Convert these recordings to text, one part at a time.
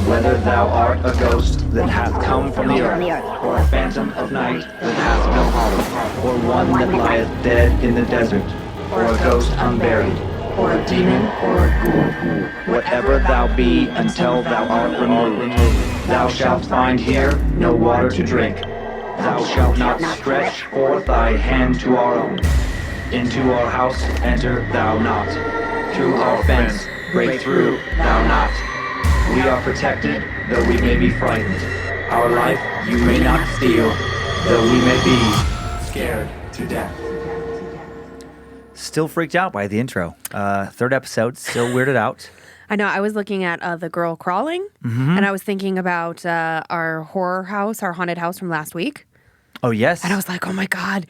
Whether thou art a ghost that hath come from the earth, or a phantom of night that hath no home, or one that lieth dead in the desert, or a ghost unburied, or a demon, or a ghoul, whatever thou be until thou art removed, thou shalt find here no water to drink. Thou shalt not stretch forth thy hand to our own. Into our house enter thou not. Through our fence break through thou not. We are protected, though we may be frightened. Our life you may not steal, though we may be scared to death. Still freaked out by the intro. Third episode, still weirded out. I know. I was looking at the girl crawling, and I was thinking about our horror house, our haunted house from last week. Oh, yes. And I was like, oh my God,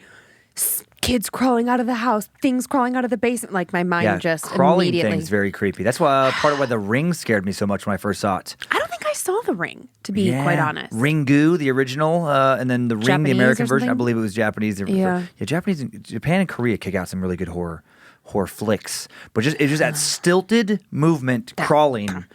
kids crawling out of the house, things crawling out of the basement. Like my mind just crawling immediately. things very creepy. That's why part of why The Ring scared me so much when I first saw it. I don't think I saw The Ring, to be quite honest. Ringu, the original, and then The Ring, Japanese, the American or version. I something? believe it was Japanese. Yeah. Japanese, Japan and Korea kick out some really good horror flicks. But it's just that stilted movement, crawling.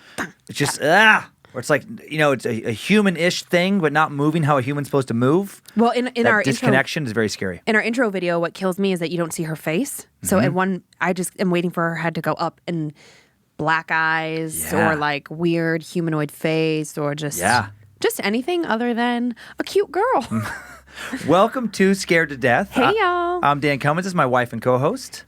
It's just where it's like, it's a human-ish thing, but not moving how a human's supposed to move. Well, in that our disconnection is very scary. In our intro video, what kills me is that you don't see her face. So at one, I just am waiting for her head to go up and black eyes or like weird humanoid face or just anything other than a cute girl. Welcome to Scared to Death. Hey, y'all. I'm Dan Cummins. This is my wife and co-host,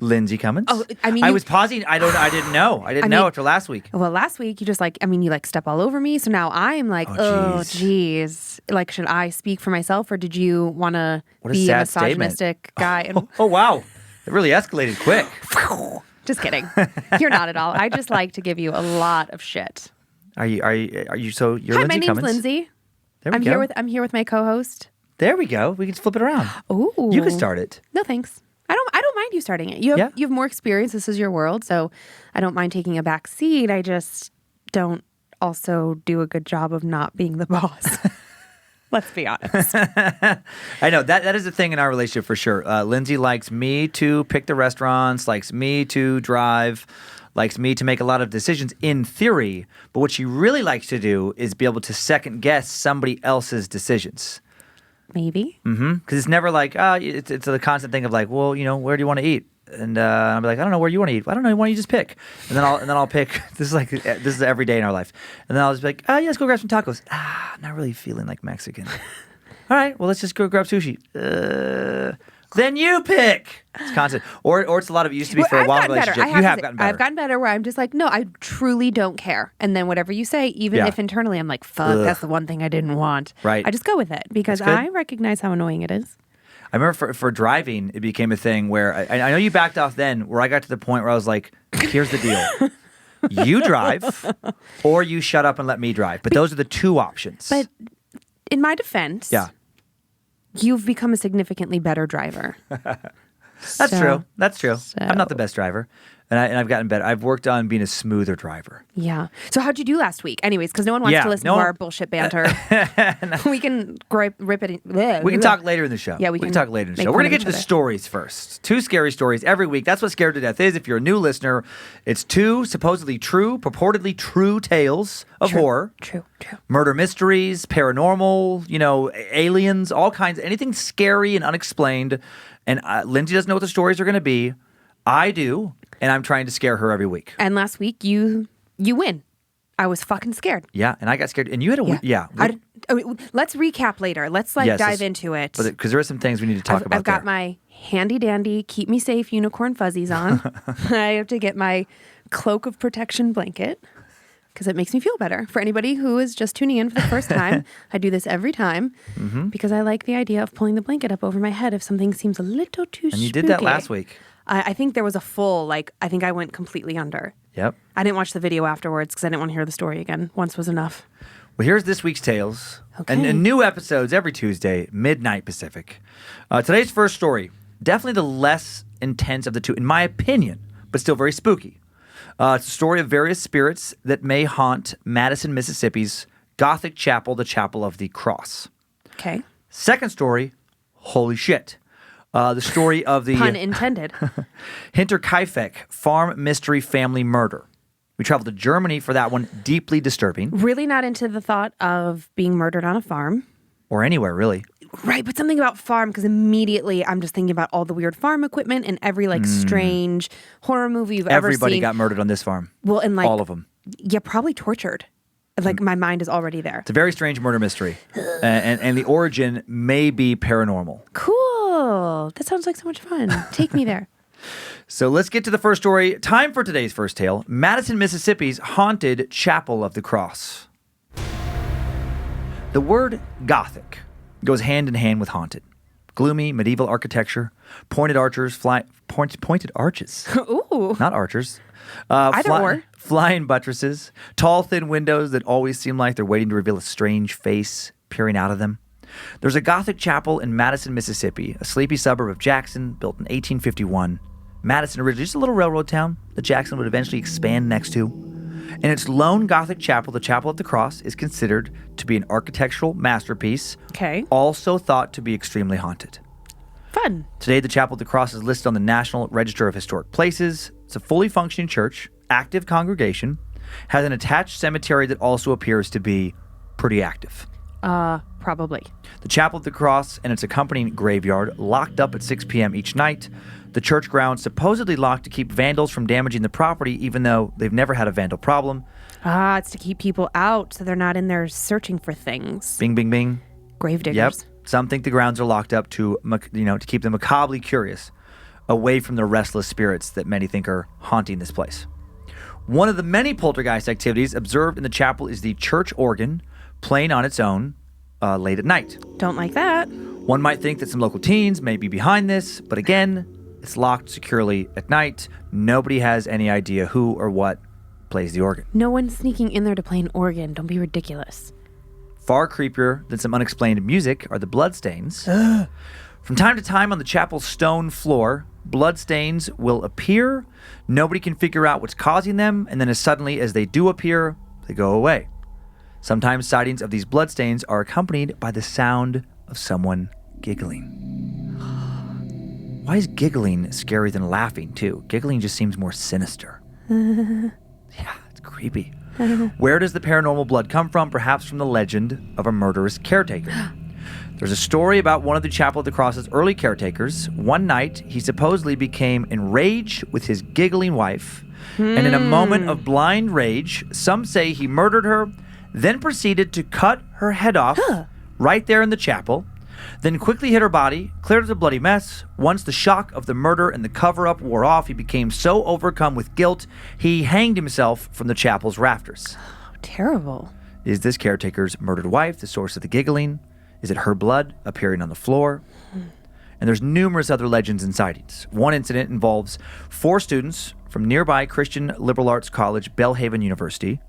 Lindsay Cummins. Oh, I mean, I was pausing. I didn't know. I didn't know after last week. Well, last week you just you step all over me. So now I'm like, oh, geez. Like, should I speak for myself or did you want to be a misogynistic guy? And Oh, wow. It really escalated quick. just kidding. You're not at all. I just like to give you a lot of shit. Are you so you're Hi, Lindsay my name's Cummins? Lindsay. There we go. I'm here with my co-host. There we go. We can flip it around. Ooh. You can start it. No, thanks. I don't mind you starting it. You have more experience. This is your world, so I don't mind taking a back seat. I just don't also do a good job of not being the boss. Let's be honest. I know that is a thing in our relationship for sure. Lindsay likes me to pick the restaurants, likes me to drive, likes me to make a lot of decisions in theory. But what she really likes to do is be able to second guess somebody else's decisions. Maybe. Because it's never like, it's a constant thing of like, well, where do you want to eat? And I'll be like, I don't know where you want to eat. I don't know. Why don't you just pick? And then I'll pick. This is every day in our life. And then I'll just be like, yeah, let's go grab some tacos. Not really feeling like Mexican. All right, well, let's just go grab sushi. Then you pick. It's constant. Or it's a lot of it used to be for a long relationship. You have gotten better. I've gotten better where I'm just like, no, I truly don't care. And then whatever you say, even if internally I'm like, fuck, that's the one thing I didn't want. Right. I just go with it because I recognize how annoying it is. I remember for driving, it became a thing where I know you backed off then, where I got to the point where I was like, here's the deal. You drive or you shut up and let me drive. But those are the two options. But in my defense, you've become a significantly better driver. That's true. That's true. I'm not the best driver. And I've gotten better. I've worked on being a smoother driver. Yeah. So how'd you do last week? Anyways, because no one wants to listen to our bullshit banter. We can rip it. We can talk later in the show. Yeah, we can can talk later in the make show. We're fun going to of get to the each other. stories first. 2 scary stories every week. That's what Scared to Death is. If you're a new listener, it's 2 supposedly true, purportedly true tales of horror. True. Murder mysteries, paranormal, aliens, all kinds, anything scary and unexplained. And Lindsay doesn't know what the stories are going to be. I do, and I'm trying to scare her every week. And last week, you win. I was fucking scared. Yeah, and I got scared. And you had Let's recap later. Let's dive into it. Because there are some things we need to talk about. I've got my handy dandy, keep me safe unicorn fuzzies on. I have to get my cloak of protection blanket because it makes me feel better. For anybody who is just tuning in for the first time, I do this every time because I like the idea of pulling the blanket up over my head if something seems a little too spooky. And you did that last week. I think there was a full, I think I went completely under. Yep. I didn't watch the video afterwards because I didn't want to hear the story again. Once was enough. Well, here's this week's tales. Okay. And new episodes every Tuesday, midnight Pacific. Today's first story, definitely the less intense of the two, in my opinion, but still very spooky. It's a story of various spirits that may haunt Madison, Mississippi's Gothic chapel, the Chapel of the Cross. Okay. Second story, holy shit. The story of the Pun intended. Hinterkaifeck farm mystery family murder. We traveled to Germany for that one, deeply disturbing. Really not into the thought of being murdered on a farm. Or anywhere, really. Right, but something about farm, because immediately I'm just thinking about all the weird farm equipment and every strange horror movie you've ever seen. Everybody got murdered on this farm. Well, and all of them. Yeah, probably tortured. Like my mind is already there. It's a very strange murder mystery. and the origin may be paranormal. Cool. That sounds like so much fun. Take me there. So let's get to the first story. Time for today's first tale. Madison, Mississippi's haunted Chapel of the Cross. The word Gothic goes hand in hand with haunted. Gloomy medieval architecture, pointed arches, pointed arches. Ooh. Not archers. Either or. Flying buttresses, tall, thin windows that always seem like they're waiting to reveal a strange face peering out of them. There's a Gothic chapel in Madison, Mississippi, a sleepy suburb of Jackson, built in 1851. Madison, originally just a little railroad town that Jackson would eventually expand next to. In its lone Gothic chapel, the Chapel of the Cross is considered to be an architectural masterpiece, also thought to be extremely haunted. Fun. Today, the Chapel of the Cross is listed on the National Register of Historic Places. It's a fully functioning church, active congregation, has an attached cemetery that also appears to be pretty active. Probably. The Chapel of the Cross and its accompanying graveyard locked up at 6 p.m. each night. The church grounds supposedly locked to keep vandals from damaging the property, even though they've never had a vandal problem. It's to keep people out so they're not in there searching for things. Bing, bing, bing. Grave diggers. Yep. Some think the grounds are locked up to keep them macabrely curious, away from the restless spirits that many think are haunting this place. One of the many poltergeist activities observed in the chapel is the church organ playing on its own late at night. Don't like that. One might think that some local teens may be behind this, but again, it's locked securely at night. Nobody has any idea who or what plays the organ. No one's sneaking in there to play an organ. Don't be ridiculous. Far creepier than some unexplained music are the bloodstains. From time to time on the chapel's stone floor, bloodstains will appear. Nobody can figure out what's causing them, and then as suddenly as they do appear, they go away. Sometimes sightings of these bloodstains are accompanied by the sound of someone giggling. Why is giggling scarier than laughing, too? Giggling just seems more sinister. Yeah, it's creepy. Where does the paranormal blood come from? Perhaps from the legend of a murderous caretaker. There's a story about one of the Chapel of the Cross's early caretakers. One night, he supposedly became enraged with his giggling wife, and in a moment of blind rage, some say he murdered her, then proceeded to cut her head off right there in the chapel, then quickly hid her body, cleared up the bloody mess. Once the shock of the murder and the cover-up wore off, he became so overcome with guilt, he hanged himself from the chapel's rafters. Oh, terrible. Is this caretaker's murdered wife the source of the giggling? Is it her blood appearing on the floor? And there's numerous other legends and sightings. One incident involves 4 students from nearby Christian Liberal Arts College, Belhaven University.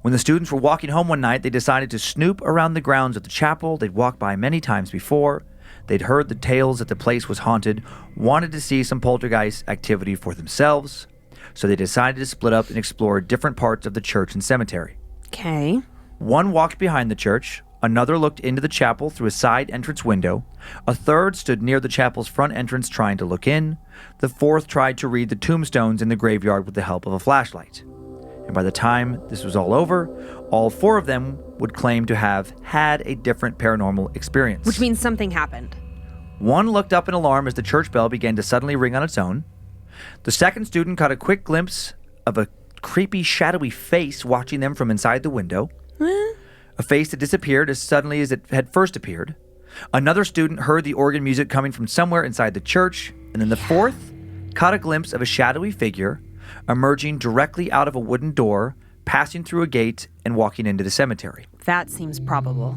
When the students were walking home one night, they decided to snoop around the grounds of the chapel they'd walked by many times before. They'd heard the tales that the place was haunted, wanted to see some poltergeist activity for themselves, so they decided to split up and explore different parts of the church and cemetery. Okay. One walked behind the church, another looked into the chapel through a side entrance window, a third stood near the chapel's front entrance trying to look in, the fourth tried to read the tombstones in the graveyard with the help of a flashlight. And by the time this was all over, all 4 of them would claim to have had a different paranormal experience. Which means something happened. One looked up in alarm as the church bell began to suddenly ring on its own. The second student caught a quick glimpse of a creepy, shadowy face watching them from inside the window. A face that disappeared as suddenly as it had first appeared. Another student heard the organ music coming from somewhere inside the church. And then the fourth caught a glimpse of a shadowy figure emerging directly out of a wooden door, passing through a gate, and walking into the cemetery. That seems probable.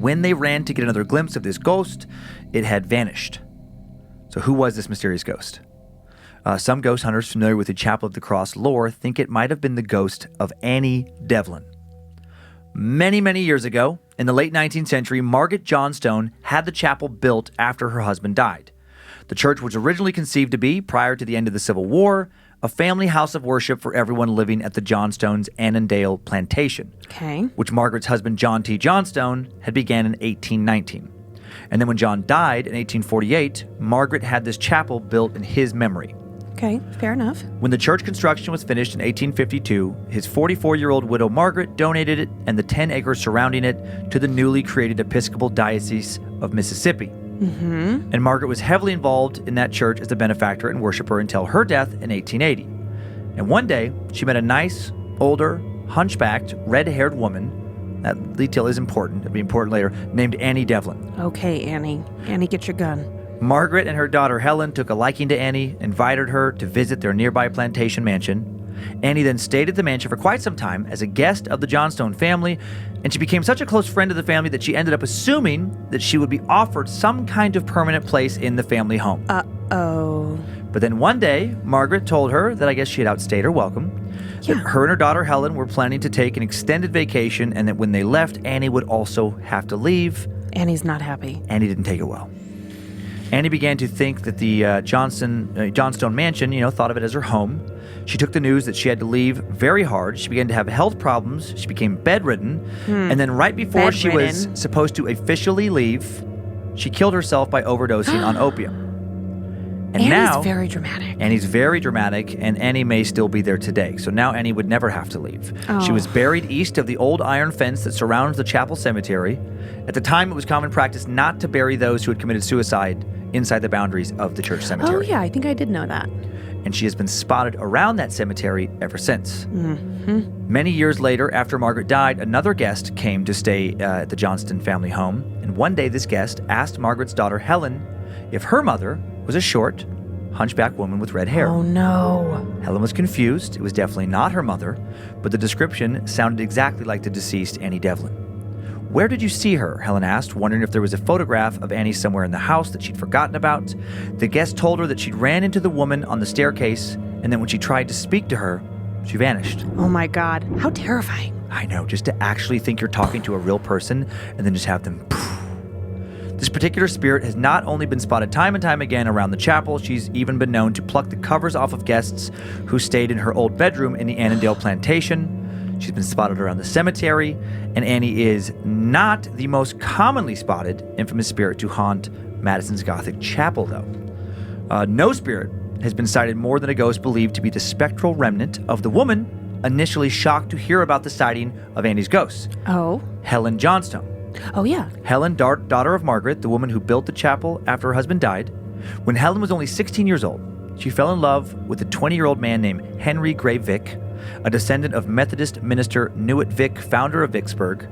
When they ran to get another glimpse of this ghost, it had vanished. So who was this mysterious ghost? Some ghost hunters familiar with the Chapel of the Cross lore think it might have been the ghost of Annie Devlin. Many, many years ago, in the late 19th century, Margaret Johnstone had the chapel built after her husband died. The church was originally conceived to be, prior to the end of the Civil War, a family house of worship for everyone living at the Johnstone's Annandale plantation, which Margaret's husband John T. Johnstone had began in 1819. And then when John died in 1848, Margaret had this chapel built in his memory. Okay, fair enough. When the church construction was finished in 1852, his 44-year-old widow Margaret donated it and the 10 acres surrounding it to the newly created Episcopal Diocese of Mississippi. Mm-hmm. And Margaret was heavily involved in that church as a benefactor and worshiper until her death in 1880. And one day, she met a nice, older, hunchbacked, red-haired woman. That detail is important. It'll be important later. Named Annie Devlin. Okay, Annie. Annie, get your gun. Margaret and her daughter Helen took a liking to Annie, invited her to visit their nearby plantation mansion. Annie then stayed at the mansion for quite some time as a guest of the Johnstone family, and she became such a close friend of the family that she ended up assuming that she would be offered some kind of permanent place in the family home. Uh-oh. But then one day, Margaret told her that I guess she had outstayed her welcome, that her and her daughter Helen were planning to take an extended vacation, and that when they left, Annie would also have to leave. Annie's not happy. Annie didn't take it well. Annie began to think that the Johnstone mansion, thought of it as her home. She took the news that she had to leave very hard. She began to have health problems. She became bedridden. And then right before she was supposed to officially leave, she killed herself by overdosing on opium. And Annie's very dramatic. Annie's very dramatic, and Annie may still be there today. So now Annie would never have to leave. Oh. She was buried east of the old iron fence that surrounds the chapel cemetery. At the time, it was common practice not to bury those who had committed suicide inside the boundaries of the church cemetery. Oh, yeah, I think I did know that. And she has been spotted around that cemetery ever since. Mm-hmm. Many years later, after Margaret died, another guest came to stay at the Johnston family home. And one day, this guest asked Margaret's daughter, Helen, if her mother was a short, hunchback woman with red hair. Oh, no. Helen was confused. It was definitely not her mother, but the description sounded exactly like the deceased Annie Devlin. Where did you see her? Helen asked, wondering if there was a photograph of Annie somewhere in the house that she'd forgotten about. The guest told her that she'd ran into the woman on the staircase, and then when she tried to speak to her, she vanished. Oh my God, how terrifying. I know, just to actually think you're talking to a real person and then just have them poof. This particular spirit has not only been spotted time and time again around the chapel, she's even been known to pluck the covers off of guests who stayed in her old bedroom in the Annandale plantation. She's been spotted around the cemetery, and Annie is not the most commonly spotted infamous spirit to haunt Madison's Gothic chapel, though. No spirit has been cited more than a ghost believed to be the spectral remnant of the woman initially shocked to hear about the sighting of Annie's ghost. Oh? Helen Johnstone. Oh, yeah. Helen, daughter of Margaret, the woman who built the chapel after her husband died. When Helen was only 16 years old, she fell in love with a 20-year-old man named Henry Gray Vick, a descendant of Methodist minister Newitt Vick, founder of Vicksburg,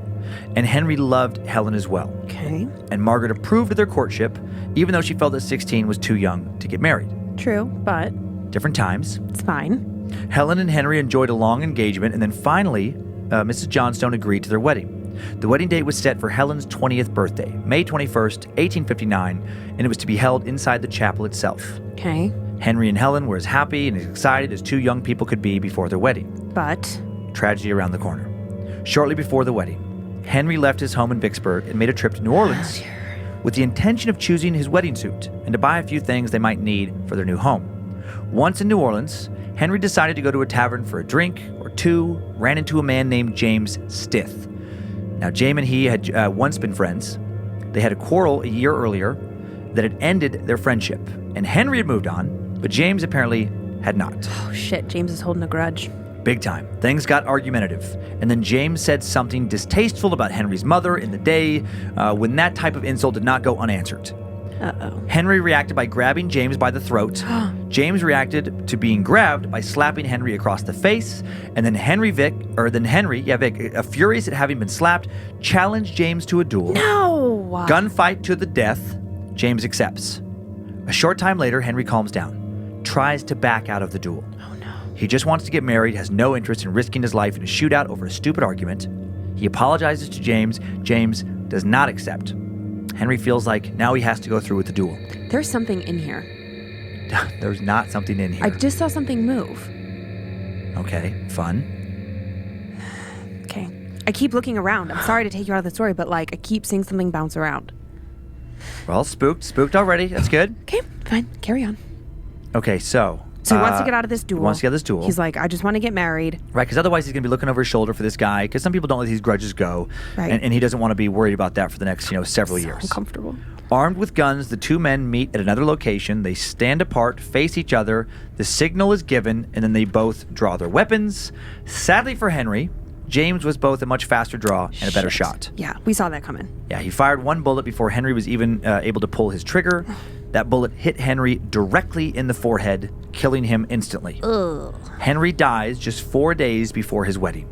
and Henry loved Helen as well. Okay. And Margaret approved of their courtship, even though she felt that 16 was too young to get married. True, but Different times. it's fine. Helen and Henry enjoyed a long engagement, and then finally, Mrs. Johnstone agreed to their wedding. The wedding date was set for Helen's 20th birthday, May 21st, 1859, and it was to be held inside the chapel itself. Okay. Henry and Helen were as happy and as excited as two young people could be before their wedding. But Tragedy around the corner. Shortly before the wedding, Henry left his home in Vicksburg and made a trip to New Orleans with the intention of choosing his wedding suit and to buy a few things they might need for their new home. Once in New Orleans, Henry decided to go to a tavern for a drink or two, ran into a man named James Stith. Now, James and he had once been friends. They had a quarrel a year earlier that had ended their friendship, and Henry had moved on, but James apparently had not. oh shit, James is holding a grudge. Big time. Things got argumentative, and then James said something distasteful about Henry's mother in the day when that type of insult did not go unanswered. Uh-oh. Henry reacted by grabbing James by the throat. James reacted to being grabbed by slapping Henry across the face, and then Vic, furious at having been slapped, challenged James to a duel. No! Gunfight to the death. James accepts. A short time later, Henry calms down, tries to back out of the duel. Oh no. He just wants to get married, has no interest in risking his life in a shootout over a stupid argument. He apologizes to James. James does not accept. Henry feels like now he has to go through with the duel. There's something in here. There's not something in here. I just saw something move. Okay, fun. Okay. I keep looking around. I'm sorry to take you out of the story, but I keep seeing something bounce around. Well, spooked already. That's good. Okay, fine. Carry on. Okay, so So he wants to get out of this duel. He's like, I just want to get married. Right, because otherwise he's going to be looking over his shoulder for this guy, because some people don't let these grudges go. Right. And he doesn't want to be worried about that for the next, several years. Uncomfortable. Armed with guns, the two men meet at another location. They stand apart, face each other. The signal is given, and then they both draw their weapons. Sadly for Henry, James was both a much faster draw and a better shot. Yeah, we saw that coming. Yeah, he fired one bullet before Henry was even able to pull his trigger. That bullet hit Henry directly in the forehead, killing him instantly. Ugh. Henry dies just 4 days before his wedding.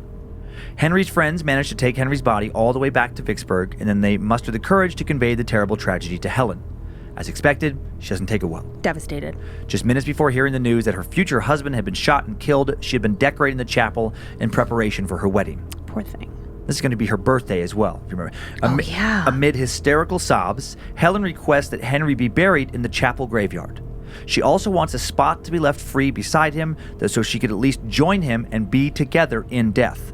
Henry's friends managed to take Henry's body all the way back to Vicksburg, and then they mustered the courage to convey the terrible tragedy to Helen. As expected, she doesn't take it well. Devastated. Just minutes before hearing the news that her future husband had been shot and killed, she had been decorating the chapel in preparation for her wedding. Poor thing. This is going to be her birthday as well, if you remember. Yeah. Amid hysterical sobs, Helen requests that Henry be buried in the chapel graveyard. She also wants a spot to be left free beside him so she could at least join him and be together in death.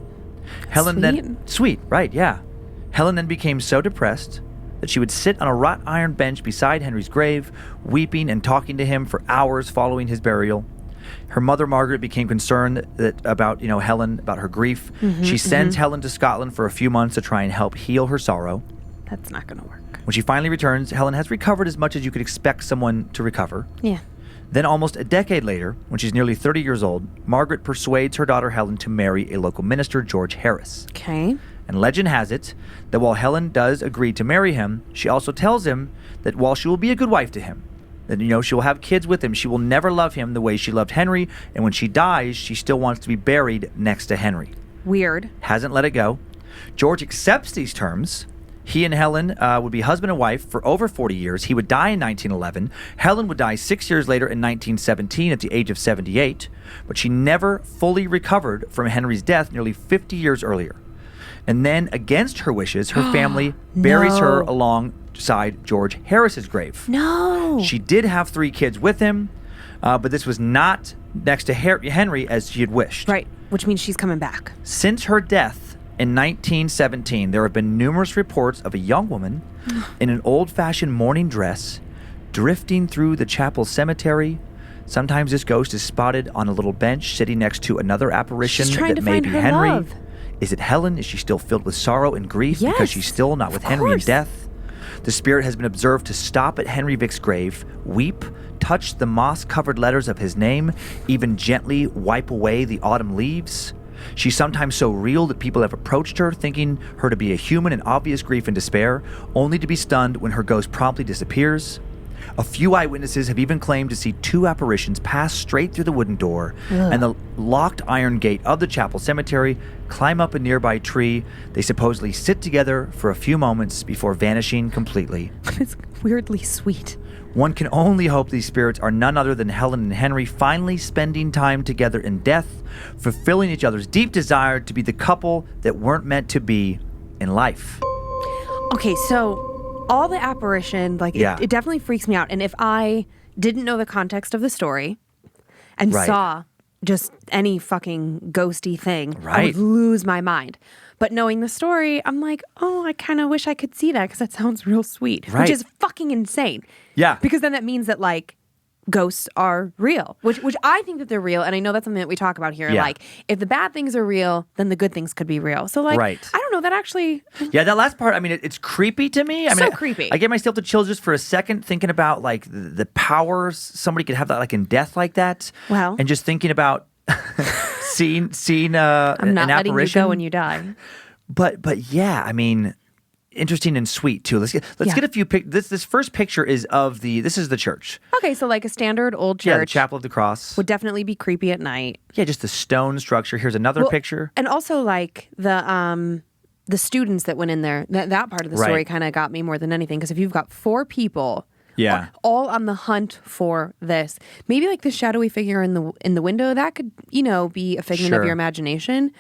Sweet, right, yeah. Helen then became so depressed that she would sit on a wrought iron bench beside Henry's grave, weeping and talking to him for hours following his burial. Her mother, Margaret, became concerned about Helen, about her grief. She sends Helen to Scotland for a few months to try and help heal her sorrow. That's not going to work. When she finally returns, Helen has recovered as much as you could expect someone to recover. Yeah. Then almost a decade later, when she's nearly 30 years old, Margaret persuades her daughter Helen to marry a local minister, George Harris. Okay. And legend has it that while Helen does agree to marry him, she also tells him that while she will be a good wife to him, that, she will have kids with him, she will never love him the way she loved Henry, and when she dies, she still wants to be buried next to Henry. Weird. Hasn't let it go. George accepts these terms. He and Helen would be husband and wife for over 40 years. He would die in 1911. Helen would die 6 years later in 1917 at the age of 78, but she never fully recovered from Henry's death nearly 50 years earlier. And then, against her wishes, her family buries her alongside George Harris's grave. No. She did have 3 kids with him, but this was not next to Henry as she had wished. Right, which means she's coming back. Since her death in 1917, there have been numerous reports of a young woman in an old-fashioned mourning dress drifting through the chapel cemetery. Sometimes this ghost is spotted on a little bench sitting next to another apparition that may be Henry. Love. Is it Helen? Is she still filled with sorrow and grief Yes, because she's still not with Henry in course. death? The spirit has been observed to stop at Henry Vick's grave, weep, touch the moss-covered letters of his name, even gently wipe away the autumn leaves. She's sometimes so real that people have approached her, thinking her to be a human in obvious grief and despair, only to be stunned when her ghost promptly disappears. A few eyewitnesses have even claimed to see 2 apparitions pass straight through the wooden door and the locked iron gate of the chapel cemetery, climb up a nearby tree. They supposedly sit together for a few moments before vanishing completely. It's weirdly sweet. One can only hope these spirits are none other than Helen and Henry finally spending time together in death, fulfilling each other's deep desire to be the couple that weren't meant to be in life. Okay, so all the apparition, it definitely freaks me out. And if I didn't know the context of the story and saw just any fucking ghosty thing, I would lose my mind. But knowing the story, I'm like, oh, I kind of wish I could see that because that sounds real sweet, which is fucking insane. Yeah. Because then that means that, ghosts are real, which I think that they're real. And I know that's something that we talk about here. Yeah. If the bad things are real, then the good things could be real. So, I don't know, that actually... Yeah, that last part, it's creepy to me. Creepy. I get myself to chill just for a second thinking about, the powers somebody could have that, in death like that. Well. And just thinking about seeing I'm not an letting apparition. you go when you die. But yeah, interesting and sweet too. Let's get a few this first picture is of this is the church. Okay, so a standard old church. Yeah, the Chapel of the Cross. Would definitely be creepy at night. Yeah, just the stone structure. Here's another picture. And also the students that went in there. That part of the story kind of got me more than anything, because if you've got 4 people all on the hunt for this, maybe the shadowy figure in the window, that could, be a figment of your imagination.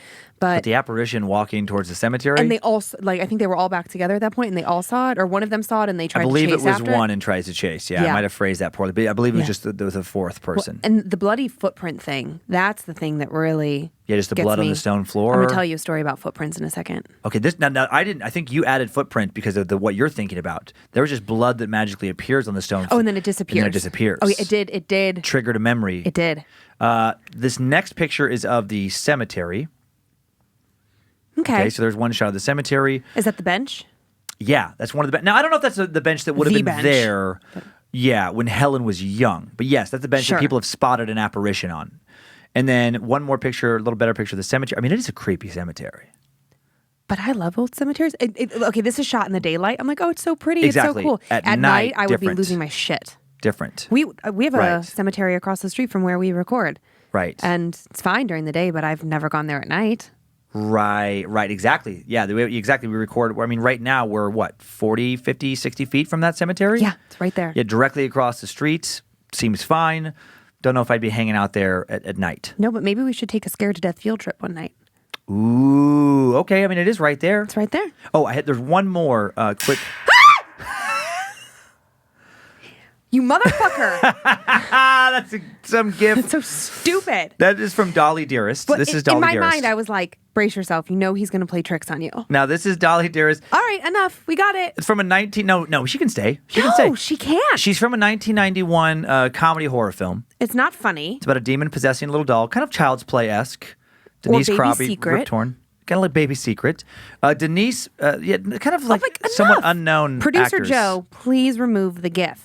But the apparition walking towards the cemetery. and they also I think they were all back together at that point, and they all saw it, or one of them saw it, and they tried. I believe to chase it was after one and tries to chase. Yeah, I Yeah. might have phrased that poorly, but I believe it was Yeah. just there was a fourth person. And the bloody footprint thing, that's the thing that really just the gets blood on me. the stone floor. I'm going to tell you a story about footprints in a second. Okay, this now I didn't. I think you added footprint because of what you're thinking about. There was just blood that magically appears on the stone. Oh, and then it disappears. And then it disappears. Oh, it did. It did. Triggered a memory. It did. This next picture is of the cemetery. Okay. So there's one shot of the cemetery. Is that the bench? Yeah, that's one of the Now I don't know if that's the bench that would have The been bench. there. Yeah, when Helen was young. But yes, that's the bench Sure. that people have spotted an apparition on. And then one more picture, a little better picture of the cemetery. I mean, it is a creepy cemetery. But I love old cemeteries. Okay, this is shot in the daylight. I'm like, oh, it's so pretty. Exactly. It's so cool. At night, night, I would be different. losing my shit. Different. We have a Right. cemetery across the street from where we record. Right. And it's fine during the day, but I've never gone there at night. Right, exactly. Yeah, exactly. We record, I mean, right now we're what, 40, 50, 60 feet from that cemetery? Yeah, it's right there. Yeah, directly across the street. Seems fine. Don't know if I'd be hanging out there at night. No, but maybe we should take a scared to death field trip one night. Ooh, okay. I mean, it is right there. It's right there. Oh, there's one more quick. You motherfucker. That's some gift. It's so stupid. That is from Dolly Dearest. But This is Dolly in my Dearest. mind, I was like, brace yourself. You know he's going to play tricks on you. All Now, this is Dolly Dearest. right, enough. We got it. It's from a No, she can stay. She can No, stay. she can't. She's from a 1991 comedy horror film. It's not funny. It's about a demon possessing a little doll, kind of Child's Play-esque. Or Denise Baby Crosby, Secret. Rip Torn. Kind of like Baby Secret. Denise, kind of like Enough. somewhat unknown Producer actors. Joe, please remove the GIF.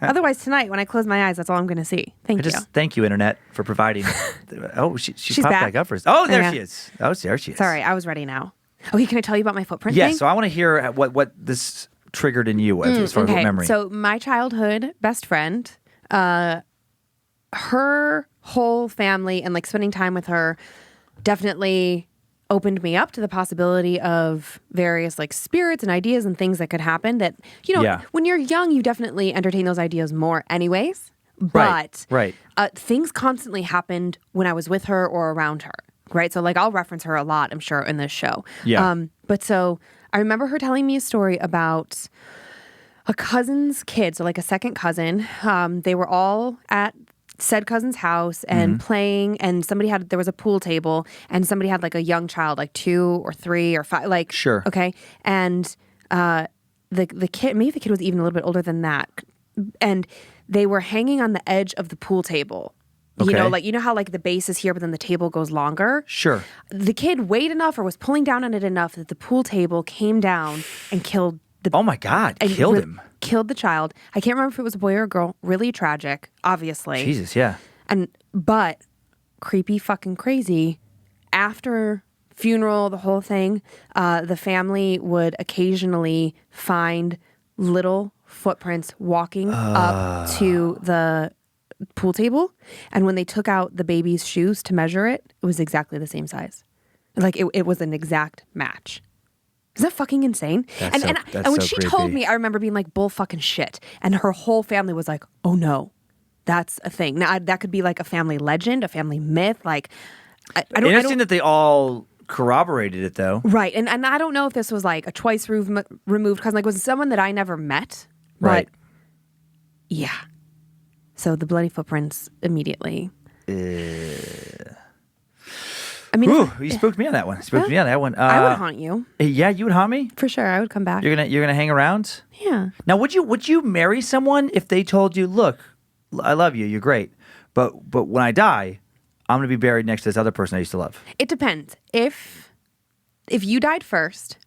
Otherwise, tonight when I close my eyes, that's all I'm going to see. Thank you. Thank you, Internet, for providing. Oh, she She's popped back. back up for us. Oh, there Yeah. she is. Oh, there she is. Sorry, I was ready now. Okay, can I tell you about my footprint Yes, thing? so I want to hear what this triggered in you as far as what memory. So my childhood best friend, her whole family and like spending time with her definitely opened me up to the possibility of various like spirits and ideas and things that could happen that, Yeah. when you're young, you definitely entertain those ideas more anyways. But Right. Things constantly happened when I was with her or around her. Right. So like I'll reference her a lot, I'm sure, in this show. Yeah. But so I remember her telling me a story about a cousin's kid, so like a second cousin. They were all at said cousin's house and playing, and there was a pool table, and somebody had like a young child, like 2 or 3 or 5, like Sure. okay, and the kid, maybe the kid was even a little bit older than that, and they were hanging on the edge of the pool table. Okay. You know how like the base is here, but then the table goes longer. Sure. The kid weighed enough or was pulling down on it enough that the pool table came down and killed the Oh my God, and killed him. Killed the child. I can't remember if it was a boy or a girl. Really tragic, obviously. Jesus, yeah. But creepy fucking crazy. After funeral, the whole thing, the family would occasionally find little footprints walking up to the pool table. And when they took out the baby's shoes to measure it, it was exactly the same size. Like it was an exact match. Is that fucking insane? That's And so when she told creepy. me, I remember being like, bull fucking shit. And her whole family was like, oh no, that's a thing. Now that could be like a family legend, a family myth. Like, I don't. Interesting that they all corroborated it, though. Right, and I don't know if this was like a twice removed cousin. Like, was it someone that I never met? But Right. yeah. So the bloody footprints immediately. I mean, Ooh, you spooked me on that one. I would haunt you Yeah, you would haunt me. for sure. I would come back. You're gonna hang around. Yeah. Now, would you marry someone if they told you, "Look, I love you. You're great, but when I die, I'm gonna be buried next to this other person I used to love." It depends. If you died first,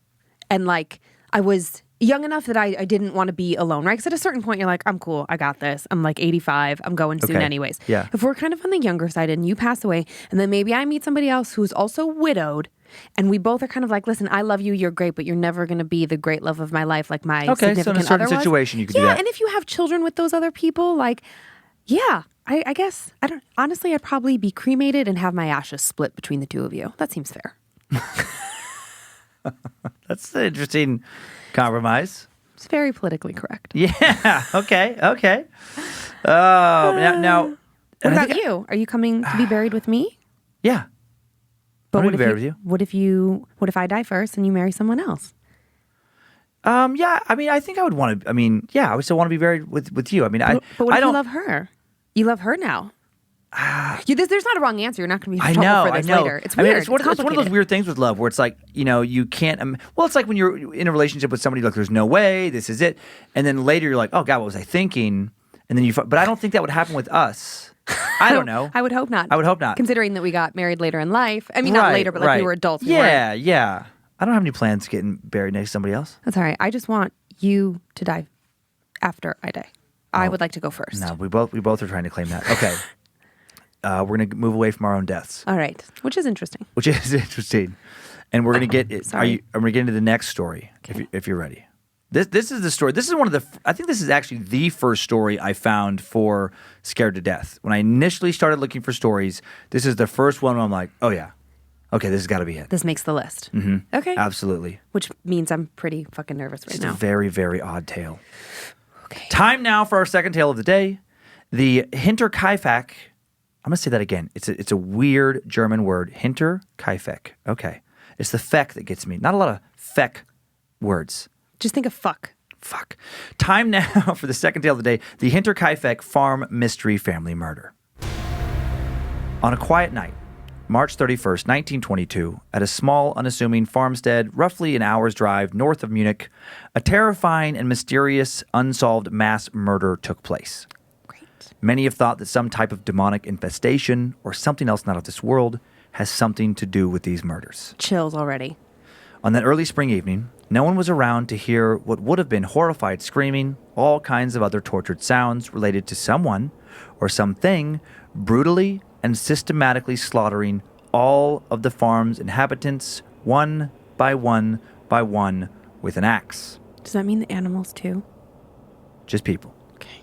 and like I was young enough that I didn't want to be alone, right? Because at a certain point, you're like, I'm cool. I got this. I'm like 85. I'm going soon Okay. anyways. Yeah. If we're kind of on the younger side and you pass away, and then maybe I meet somebody else who's also widowed, and we both are kind of like, listen, I love you. You're great, but you're never going to be the great love of my life like my Okay, so in a significant certain other was. situation, you could do Yeah, that. and if you have children with those other people, like, yeah, I guess I don't. Honestly, I'd probably be cremated and have my ashes split between the two of you. That seems fair. That's an interesting compromise. It's very politically correct. Yeah. Okay. Now. What about you? Are you coming to be buried with me? Yeah. But I'm gonna be buried with you. What if I die first and you marry someone else? Yeah. I mean, I think I would want to. I mean, yeah, I would still want to be buried with you. I mean, But what I if don't. you love her? You love her now. There's not a wrong answer. You're not going to be in I trouble know, for this I know. later. It's I mean, weird. it's one of those complicated. weird things with love where it's like, you can't. Well, it's like when you're in a relationship with somebody, like, there's no way, this is it. And then later you're like, oh, God, what was I thinking? And then but I don't think that would happen with us. I don't know. I would hope not. I would hope not. Considering that we got married later in life. I mean, not later, but like we were adults. We weren't. Yeah. I don't have any plans to getting buried next to somebody else. That's all right. I just want you to die after I die. I would like to go first. No, we both are trying to claim that. Okay. We're going to move away from our own deaths. All right. Which is interesting. And we're going to get Sorry. I'm going to get into the next story if you're ready. This is the story. This is one of the I think this is actually the first story I found for Scared to Death. When I initially started looking for stories, this is the first one where I'm like, "Oh yeah. Okay, this has got to be it." This makes the list. Mm-hmm. Okay. Absolutely. Which means I'm pretty fucking nervous right It's now. a very, very odd tale. Okay. Time now for our second tale of the day. The Hinterkaifeck. I'm going to say that again. It's a weird German word. Hinterkaifeck. Okay. It's the feck that gets me. Not a lot of feck words. Just think of fuck. Fuck. Time now for the second tale of the day. The Hinterkaifeck Farm Mystery Family Murder. On a quiet night, March 31st, 1922, at a small, unassuming farmstead roughly an hour's drive north of Munich, a terrifying and mysterious unsolved mass murder took place. Great. Many have thought that some type of demonic infestation or something else not of this world has something to do with these murders. Chills already. On that early spring evening, no one was around to hear what would have been horrified screaming, all kinds of other tortured sounds related to someone or something brutally and systematically slaughtering all of the farm's inhabitants one by one by one with an axe. Does that mean the animals too? Just people. Okay.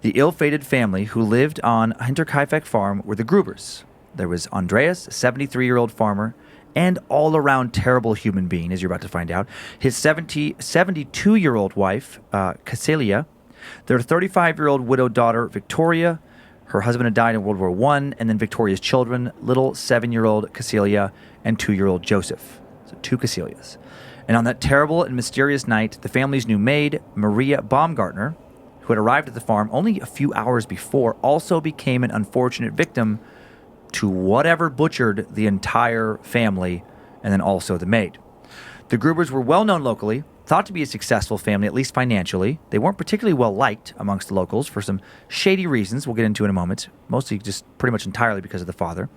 The ill-fated family who lived on Hinterkaifeck Farm were the Grubers. There was Andreas, a 73-year-old farmer, and all-around terrible human being, as you're about to find out. His 72-year-old wife, Cecilia, their 35-year-old widowed daughter, Victoria. Her husband had died in World War I, and then Victoria's children, little 7-year-old Cecilia and 2-year-old Joseph. So 2 Cecilias. And on that terrible and mysterious night, the family's new maid, Maria Baumgartner, who had arrived at the farm only a few hours before, also became an unfortunate victim to whatever butchered the entire family and then also the maid. The Grubers were well known locally, thought to be a successful family, at least financially. They weren't particularly well liked amongst the locals for some shady reasons we'll get into in a moment, mostly just pretty much entirely because of the father.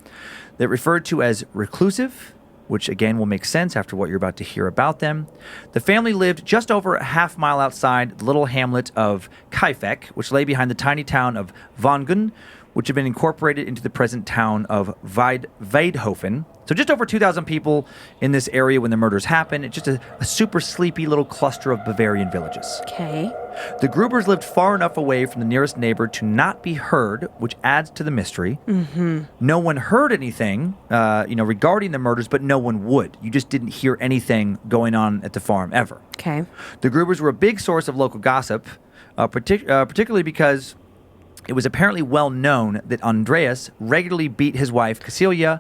They're referred to as reclusive, which again will make sense after what you're about to hear about them. The family lived just over a half mile outside the little hamlet of Kaifeck, which lay behind the tiny town of Wangen, which had been incorporated into the present town of Weidhofen. So just over 2,000 people in this area when the murders happened. It's just a super sleepy little cluster of Bavarian villages. Okay. The Grubers lived far enough away from the nearest neighbor to not be heard, which adds to the mystery. Mm-hmm. No one heard anything, regarding the murders, but no one would. You just didn't hear anything going on at the farm ever. Okay. The Grubers were a big source of local gossip, particularly because it was apparently well known that Andreas regularly beat his wife, Cecilia.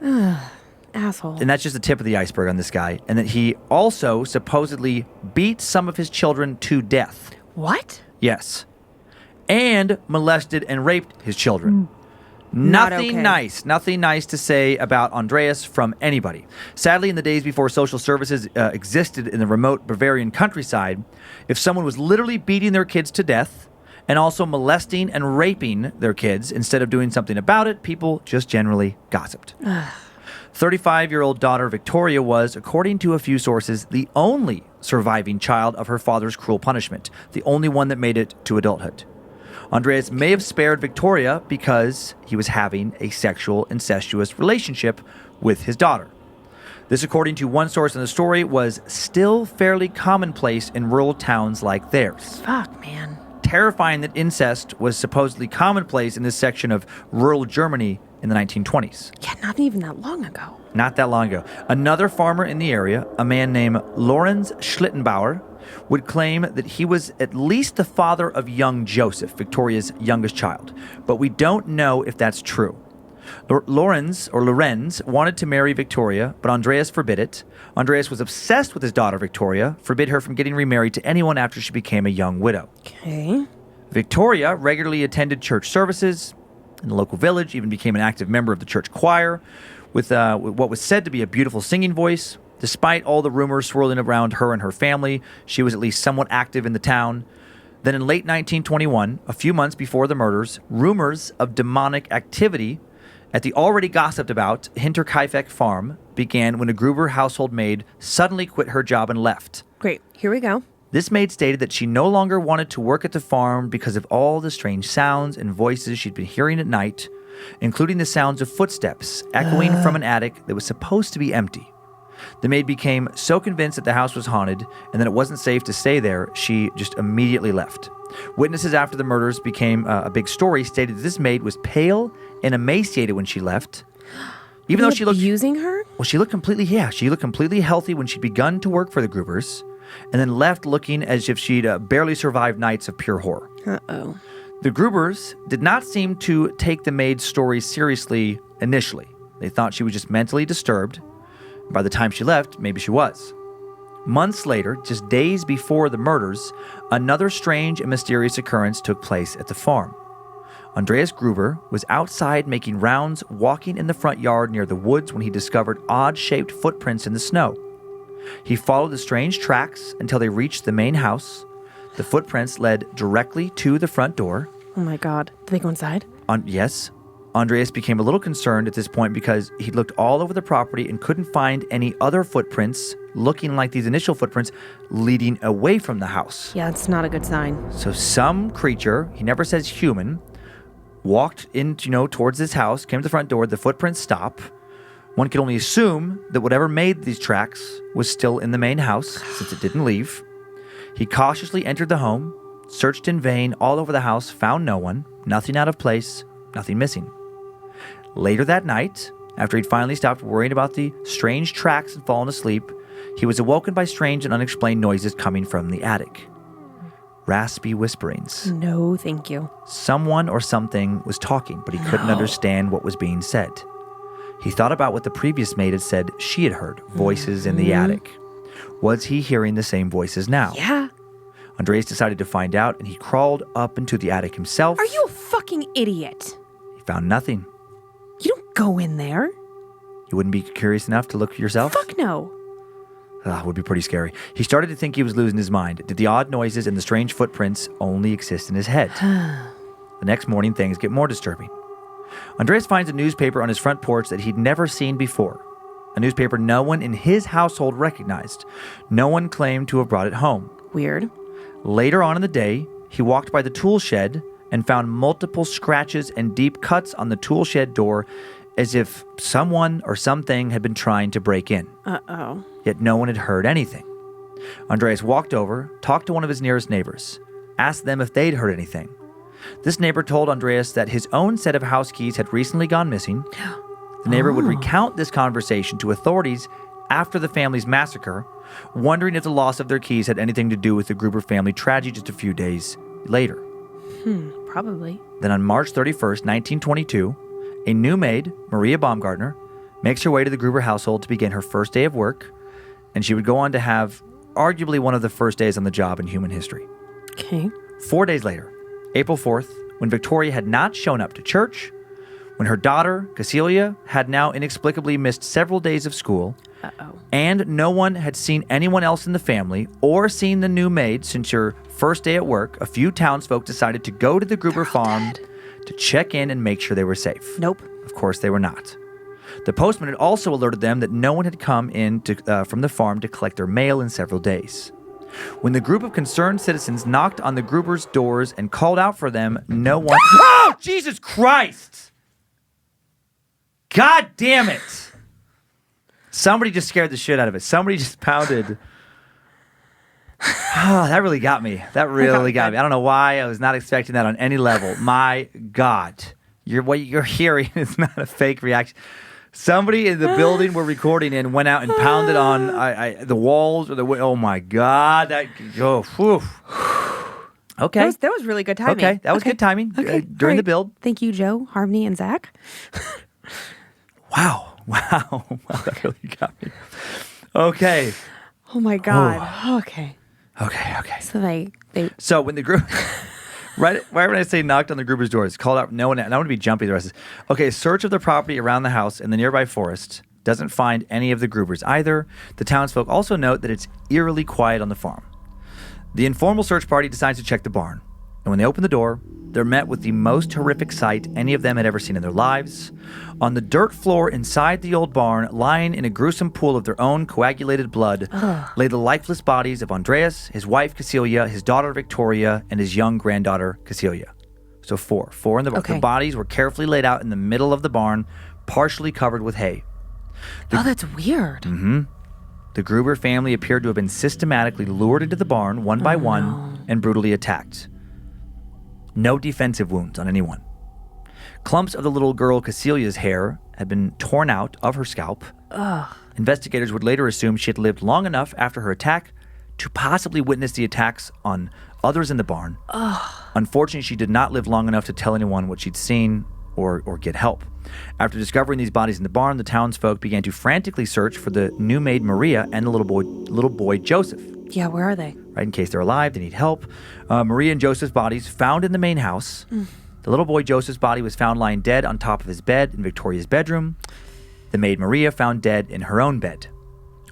Asshole. And that's just the tip of the iceberg on this guy. And that he also supposedly beat some of his children to death. What? Yes. And molested and raped his children. Nothing okay. nice. Nothing nice to say about Andreas from anybody. Sadly, in the days before social services existed in the remote Bavarian countryside, if someone was literally beating their kids to death and also molesting and raping their kids instead of doing something about it, people just generally gossiped. 35-year-old daughter Victoria was, according to a few sources, the only surviving child of her father's cruel punishment, the only one that made it to adulthood. Andreas may have spared Victoria because he was having a sexual incestuous relationship with his daughter. This, according to one source in the story, was still fairly commonplace in rural towns like theirs. Fuck, man. Terrifying that incest was supposedly commonplace in this section of rural Germany in the 1920s. Yeah, not even that long ago. Not that long ago. Another farmer in the area, a man named Lorenz Schlittenbauer, would claim that he was at least the father of young Joseph, Victoria's youngest child. But we don't know if that's true. Lorenz wanted to marry Victoria, but Andreas forbid it. Andreas was obsessed with his daughter Victoria, forbid her from getting remarried to anyone after she became a young widow. Okay. Victoria regularly attended church services in the local village, even became an active member of the church choir with what was said to be a beautiful singing voice. Despite all the rumors swirling around her and her family, she was at least somewhat active in the town. Then in late 1921, a few months before the murders, rumors of demonic activity at the already gossiped about Hinterkaifeck farm began when a Gruber household maid suddenly quit her job and left. Great. Here we go. This maid stated that she no longer wanted to work at the farm because of all the strange sounds and voices she'd been hearing at night, including the sounds of footsteps echoing from an attic that was supposed to be empty. The maid became so convinced that the house was haunted and that it wasn't safe to stay there, she just immediately left. Witnesses after the murders became a big story stated that this maid was pale and emaciated when she left. Even though she looked using her? Well, she looked completely healthy when she'd begun to work for the Grubers, and then left looking as if she'd barely survived nights of pure horror. Uh-oh. The Grubers did not seem to take the maid's story seriously initially. They thought she was just mentally disturbed. By the time she left, maybe she was. Months later, just days before the murders, another strange and mysterious occurrence took place at the farm. Andreas Gruber was outside making rounds, walking in the front yard near the woods when he discovered odd-shaped footprints in the snow. He followed the strange tracks until they reached the main house. The footprints led directly to the front door. Oh my God. Did they go inside? Yes. Andreas became a little concerned at this point because he looked all over the property and couldn't find any other footprints looking like these initial footprints leading away from the house. Yeah, it's not a good sign. So some creature, he never says human, walked in, towards this house, came to the front door, the footprints stop. One could only assume that whatever made these tracks was still in the main house since it didn't leave. He cautiously entered the home, searched in vain all over the house, found no one, nothing out of place, nothing missing. Later that night, after he'd finally stopped worrying about the strange tracks and fallen asleep, he was awoken by strange and unexplained noises coming from the attic. Raspy whisperings. No, thank you. Someone or something was talking, but he couldn't understand what was being said. He thought about what the previous maid had said she had heard, voices in the attic. Was he hearing the same voices now? Yeah. Andreas decided to find out, and he crawled up into the attic himself. Are you a fucking idiot? He found nothing. You don't go in there. You wouldn't be curious enough to look yourself? Fuck no. It would be pretty scary. He started to think he was losing his mind. Did the odd noises and the strange footprints only exist in his head? The next morning, things get more disturbing. Andreas finds a newspaper on his front porch that he'd never seen before. A newspaper no one in his household recognized. No one claimed to have brought it home. Weird. Later on in the day, he walked by the tool shed and found multiple scratches and deep cuts on the tool shed door as if someone or something had been trying to break in. Uh-oh. Yet no one had heard anything. Andreas walked over, talked to one of his nearest neighbors, asked them if they'd heard anything. This neighbor told Andreas that his own set of house keys had recently gone missing. The neighbor would recount this conversation to authorities after the family's massacre, wondering if the loss of their keys had anything to do with the Gruber family tragedy just a few days later. Probably. Then on March 31st, 1922, a new maid, Maria Baumgartner, makes her way to the Gruber household to begin her first day of work, and she would go on to have arguably one of the first days on the job in human history. Okay. 4 days later, April 4th, when Victoria had not shown up to church, when her daughter, Cecilia, had now inexplicably missed several days of school, and no one had seen anyone else in the family or seen the new maid since her first day at work, a few townsfolk decided to go to the Gruber farm to check in and make sure they were safe. Nope. Of course, they were not. The postman had also alerted them that no one had come in from the farm to collect their mail in several days. When the group of concerned citizens knocked on the Grubers' doors and called out for them, no one... Oh, Jesus Christ! God damn it! Somebody just scared the shit out of it. Somebody just pounded. Oh, that really got me. That really got me. I don't know why. I was not expecting that on any level. My God. What you're hearing is not a fake reaction. Somebody in the building we're recording in went out and pounded on the walls or the... Oh, my God. Okay. That was really good timing. Okay, that was good timing during the build. Thank you, Joe, Harmony, and Zach. Wow. Wow. Wow, that really got me. Okay. Oh my God. Okay. Okay. So they So when the group, right when I say knocked on the grouper's doors, called out no one, and I want to be jumpy the rest of this. Okay, search of the property around the house and the nearby forest doesn't find any of the groupers either. The townsfolk also note that it's eerily quiet on the farm. The informal search party decides to check the barn. And when they open the door, they're met with the most horrific sight any of them had ever seen in their lives. On the dirt floor inside the old barn, lying in a gruesome pool of their own coagulated blood, lay the lifeless bodies of Andreas, his wife Cecilia, his daughter Victoria, and his young granddaughter Cecilia. So four in the barn. Okay. The bodies were carefully laid out in the middle of the barn, partially covered with hay. that's weird. Mm-hmm. The Gruber family appeared to have been systematically lured into the barn one by one and brutally attacked. No defensive wounds on anyone. Clumps of the little girl Cecilia's hair had been torn out of her scalp. Investigators would later assume she had lived long enough after her attack to possibly witness the attacks on others in the barn. Unfortunately, she did not live long enough to tell anyone what she'd seen or get help. After discovering these bodies in the barn, the townsfolk began to frantically search for the new maid Maria and the little boy Joseph. Yeah, where are they? Right, in case they're alive, they need help. Maria and Joseph's bodies found in the main house. The little boy Joseph's body was found lying dead on top of his bed in Victoria's bedroom. The maid Maria found dead in her own bed.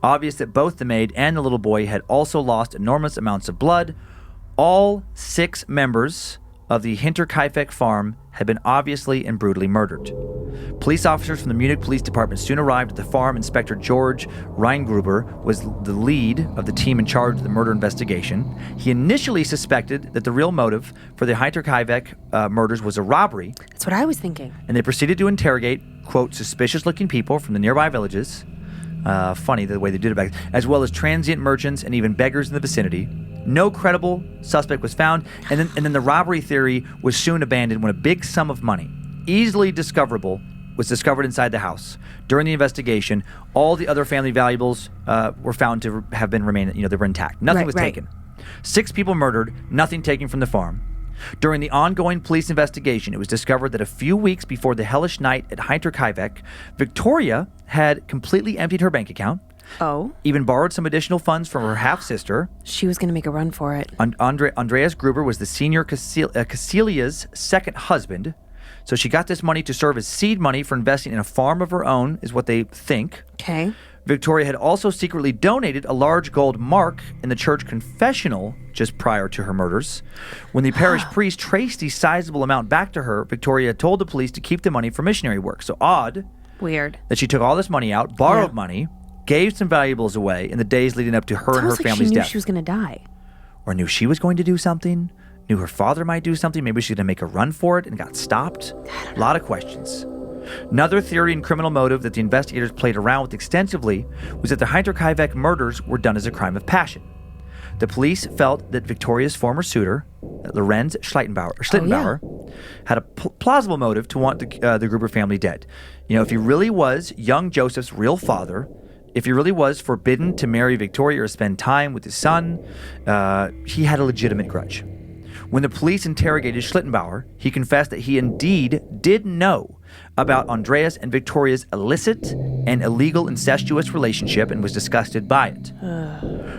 Obvious that both the maid and the little boy had also lost enormous amounts of blood. All 6 members of the Hinterkaifeck farm had been obviously and brutally murdered. Police officers from the Munich Police Department soon arrived at the farm. Inspector George Reingruber was the lead of the team in charge of the murder investigation. He initially suspected that the real motive for the Hinterkaifeck murders was a robbery. That's what I was thinking. And they proceeded to interrogate, quote, suspicious-looking people from the nearby villages. Funny the way they did it back, as well as transient merchants and even beggars in the vicinity. No credible suspect was found, and then the robbery theory was soon abandoned when a big sum of money, easily discoverable, was discovered inside the house. During the investigation, all the other family valuables were found to have been they were intact. Nothing was taken. 6 people murdered, nothing taken from the farm. During the ongoing police investigation, it was discovered that a few weeks before the hellish night at Hinterkaifeck, Victoria had completely emptied her bank account. Even borrowed some additional funds from her half-sister. She was going to make a run for it. Andreas Gruber was the senior Cecilia's second husband. So she got this money to serve as seed money for investing in a farm of her own, is what they think. Okay. Victoria had also secretly donated a large gold mark in the church confessional just prior to her murders. When the parish priest traced the sizable amount back to her, Victoria told the police to keep the money for missionary work. So odd. Weird. That she took all this money out, borrowed money, gave some valuables away in the days leading up to her and her family's death. She knew she was going to die. Or knew she was going to do something, knew her father might do something, maybe she was going to make a run for it and got stopped. A lot of questions. Another theory and criminal motive that the investigators played around with extensively was that the Hinterkaifeck murders were done as a crime of passion. The police felt that Victoria's former suitor, Lorenz Schlittenbauer, had a plausible motive to want the Gruber family dead. If he really was young Joseph's real father, if he really was forbidden to marry Victoria or spend time with his son, he had a legitimate grudge. When the police interrogated Schlittenbauer, he confessed that he indeed did know about Andreas and Victoria's illicit and illegal incestuous relationship and was disgusted by it.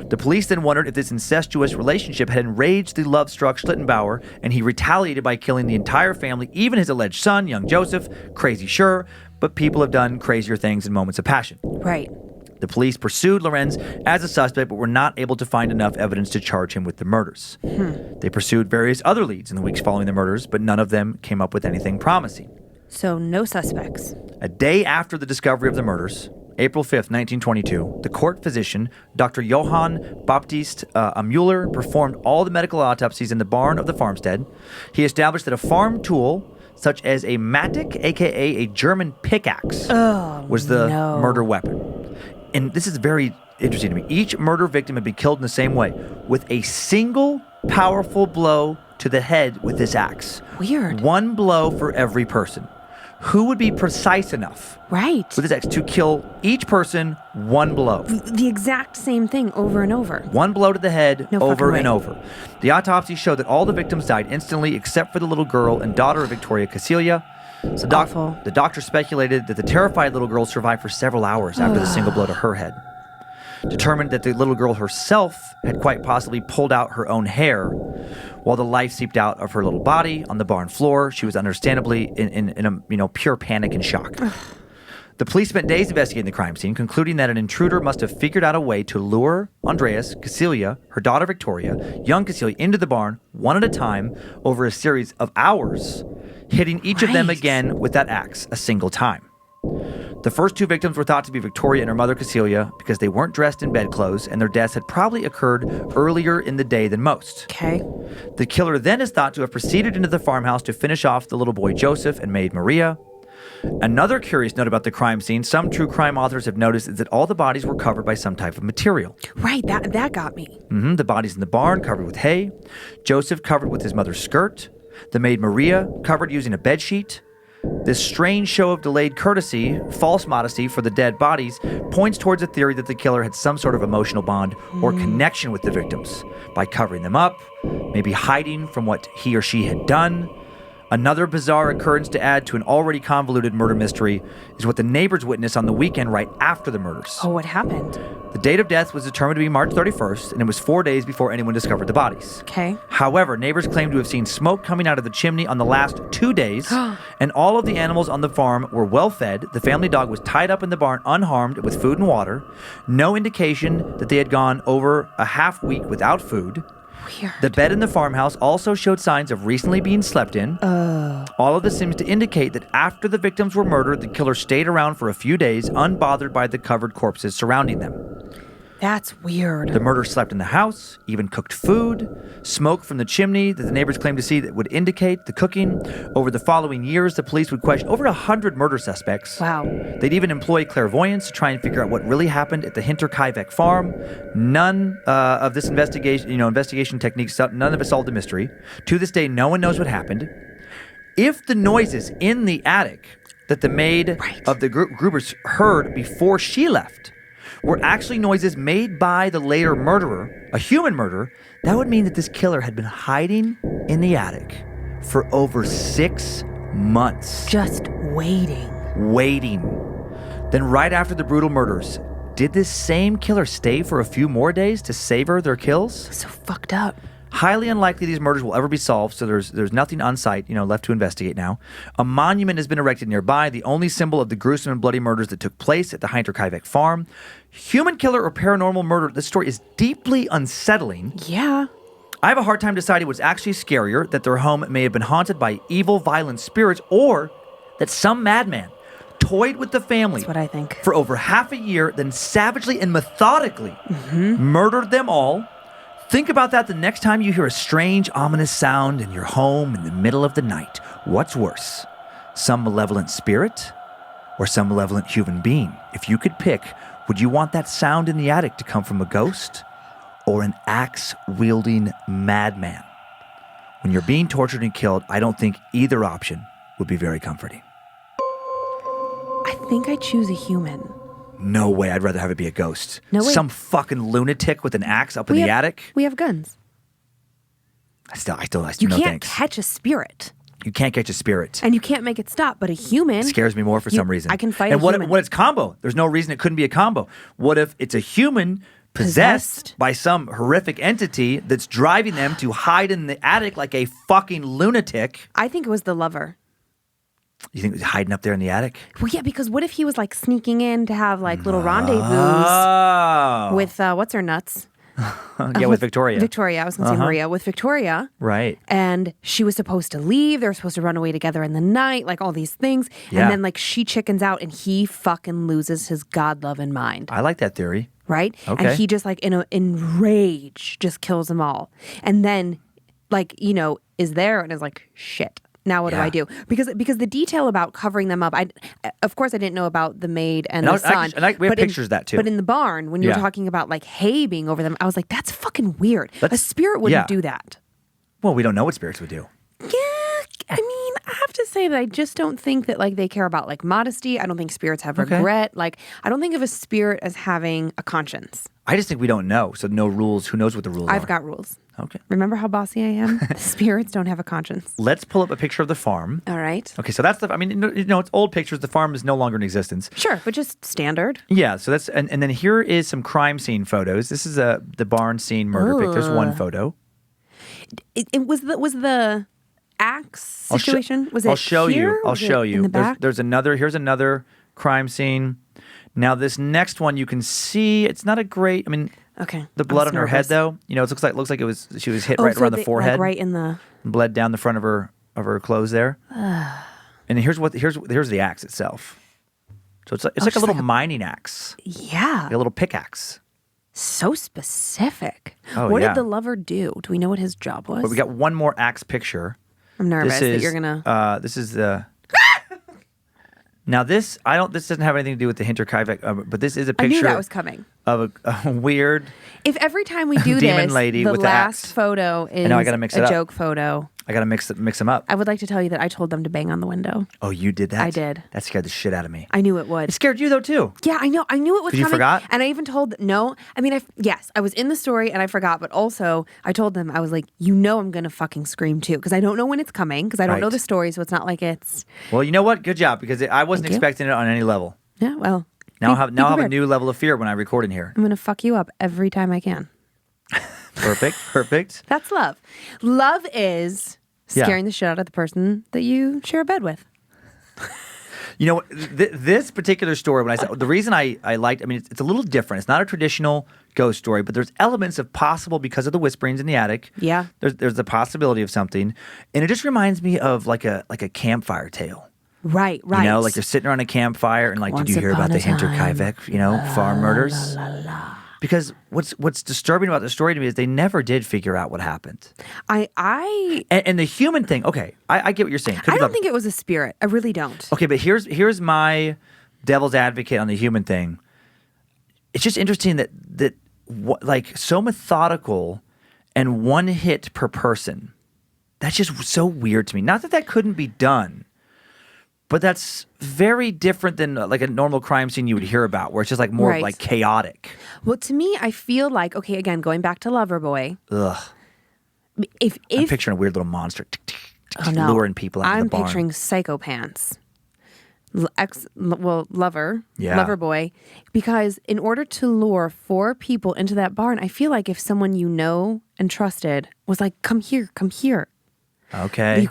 The police then wondered if this incestuous relationship had enraged the love-struck Schlittenbauer, and he retaliated by killing the entire family, even his alleged son, young Joseph. Crazy, sure, but people have done crazier things in moments of passion. Right. The police pursued Lorenz as a suspect, but were not able to find enough evidence to charge him with the murders. They pursued various other leads in the weeks following the murders, but none of them came up with anything promising. So no suspects. A day after the discovery of the murders, April 5th, 1922, the court physician, Dr. Johann Baptist Müller, performed all the medical autopsies in the barn of the farmstead. He established that a farm tool, such as a mattock, a.k.a. a German pickaxe, was the murder weapon. And this is very interesting to me. Each murder victim had been killed in the same way, with a single powerful blow to the head with this axe. Weird. One blow for every person. Who would be precise enough with this axe to kill each person one blow? The exact same thing over and over. One blow to the head, over and way. over. The autopsy showed that all the victims died instantly except for the little girl and daughter of Victoria, Cecilia. So Awful. the doctor speculated that the terrified little girl survived for several hours after the single blow to her head. Determined that the little girl herself had quite possibly pulled out her own hair while the life seeped out of her little body on the barn floor. She was understandably in a pure panic and shock. The police spent days investigating the crime scene, concluding that an intruder must have figured out a way to lure Andreas, Cecilia, her daughter Victoria, young Cecilia, into the barn one at a time over a series of hours, hitting each of them again with that axe a single time. The first two victims were thought to be Victoria and her mother Cecilia because they weren't dressed in bedclothes and their deaths had probably occurred earlier in the day than most. Okay. The killer then is thought to have proceeded into the farmhouse to finish off the little boy Joseph and maid Maria. Another curious note about the crime scene, some true crime authors have noticed, is that all the bodies were covered by some type of material. Right, that got me. The bodies in the barn covered with hay, Joseph covered with his mother's skirt, the maid Maria covered using a bedsheet. This strange show of delayed courtesy, false modesty for the dead bodies, points towards a theory that the killer had some sort of emotional bond or connection with the victims by covering them up, maybe hiding from what he or she had done. Another bizarre occurrence to add to an already convoluted murder mystery is what the neighbors witnessed on the weekend right after the murders. Oh, what happened? The date of death was determined to be March 31st, and it was 4 days before anyone discovered the bodies. Okay. However, neighbors claimed to have seen smoke coming out of the chimney on the last 2 days, and all of the animals on the farm were well fed. The family dog was tied up in the barn unharmed with food and water. No indication that they had gone over a half week without food. Weird. The bed in the farmhouse also showed signs of recently being slept in. All of this seems to indicate that after the victims were murdered, the killer stayed around for a few days, unbothered by the covered corpses surrounding them. That's weird. The murderer slept in the house, even cooked food. Smoke from the chimney that the neighbors claimed to see that would indicate the cooking. Over the following years, the police would question over 100 murder suspects. Wow. They'd even employ clairvoyants to try and figure out what really happened at the Hydro-Quebec farm. None of this investigation techniques, none of it solved the mystery. To this day, no one knows what happened. If the noises in the attic that the maid of the Grubers heard before she left were actually noises made by the later murderer, a human murderer, that would mean that this killer had been hiding in the attic for over 6 months. Just waiting. Then right after the brutal murders, did this same killer stay for a few more days to savor their kills? So fucked up. Highly unlikely these murders will ever be solved, so there's nothing on site, left to investigate now. A monument has been erected nearby, the only symbol of the gruesome and bloody murders that took place at the Hydro-Quebec farm. Human killer or paranormal murder, this story is deeply unsettling. Yeah. I have a hard time deciding what's actually scarier, that their home may have been haunted by evil, violent spirits, or that some madman toyed with the family. That's what I think. For over half a year, then savagely and methodically murdered them all. Think about that the next time you hear a strange, ominous sound in your home in the middle of the night. What's worse, some malevolent spirit or some malevolent human being? If you could pick, would you want that sound in the attic to come from a ghost or an axe-wielding madman? When you're being tortured and killed, I don't think either option would be very comforting. I think I choose a human. No way, I'd rather have it be a ghost. No way. Some fucking lunatic with an axe up in the attic. We have guns. I still You no can't thanks. catch a spirit. You can't catch a spirit. And you can't make it stop, but a human... It scares me more for some reason. I can fight and a what human. what it's combo? There's no reason it couldn't be a combo. What if it's a human possessed by some horrific entity that's driving them to hide in the attic like a fucking lunatic? I think it was the lover. You think it was hiding up there in the attic? Well, yeah, because what if he was like sneaking in to have like little rendezvous with, what's her nuts? With Victoria. Victoria, I was going to say Maria. With Victoria. Right. And she was supposed to leave. They were supposed to run away together in the night, like all these things. Yeah. And then like she chickens out and he fucking loses his God-loving mind. I like that theory. Right? Okay. And he just like in rage just kills them all. And then like, is there and is like, shit. Now what do I do? Because the detail about covering them up, of course I didn't know about the maid and the son. We have pictures of that too. But in the barn, when you were talking about like hay being over them, I was like, that's fucking weird. A spirit wouldn't do that. Well, we don't know what spirits would do. Yeah, I mean, I have to say that I just don't think that like they care about like modesty. I don't think spirits have regret. Like I don't think of a spirit as having a conscience. I just think we don't know. So no rules. Who knows what the rules are? I've got rules. Okay. Remember how bossy I am? The spirits don't have a conscience. Let's pull up a picture of the farm. All right. Okay, so that's I mean, it's old pictures. The farm is no longer in existence. Sure, but just standard. Yeah, so that's, and then here is some crime scene photos. This is the barn scene murder pic. There's one photo. It was the axe situation? I'll show you. I'll show you. In the back? Here's another crime scene. Now this next one you can see it's not a great, I mean, okay. the blood on her head though, it looks like she was hit right around the forehead. Like right in the bled down the front of her clothes there. And here's the axe itself. So it's like a little mining axe. Yeah. Like a little pickaxe. So specific. Oh, what yeah. did the lover do? Do we know what his job was? But we got one more axe picture. I'm nervous that you're gonna. This is the. Now this doesn't have anything to do with the Hydro-Quebec, but this is a picture. I knew that was coming. Of a weird. If every time we do demon this, lady the with the last axe. photo is I gotta mix it a up. joke photo. I gotta mix them up. I would like to tell you that I told them to bang on the window. Oh, you did that? I did. That scared the shit out of me. I knew it would. It scared you though too. Yeah, I know. I knew it was 'Cause you coming. forgot? And I even told no. I mean, yes, I was in the story and I forgot. But also, I told them I was like, I'm gonna fucking scream too because I don't know when it's coming because I don't know Right. the story, so it's not like it's. Well, you know what? Good job because I wasn't Thank you. expecting it on any level. Yeah. Well. Now I have a prepared. new level of fear when I record in here. I'm gonna fuck you up every time I can. Perfect. That's love. Love is scaring the shit out of the person that you share a bed with. You know, this particular story, when I said the reason I liked, I mean, it's a little different. It's not a traditional ghost story, but there's elements of possible because of the whisperings in the attic. Yeah. There's the possibility of something, and it just reminds me of like a campfire tale. Right. You know, like you're sitting around a campfire and like, Once did you hear about upon the a time. Hydro-Quebec, farm murders? Because what's disturbing about the story to me is they never did figure out what happened. And the human thing. Okay, I get what you're saying. I don't think it was a spirit. I really don't. Okay, but here's my devil's advocate on the human thing. It's just interesting that like so methodical and one hit per person. That's just so weird to me. Not that couldn't be done. But that's very different than like a normal crime scene you would hear about, where it's just like more Right. like chaotic. Well, to me, I feel like again, going back to Loverboy. Ugh. If I'm picturing a weird little monster oh, no. luring people out of the barn. I'm picturing Psycho Pants. Lover, Yeah. Loverboy, because in order to lure 4 people into that barn, I feel like if someone you know and trusted was like, come here. Okay.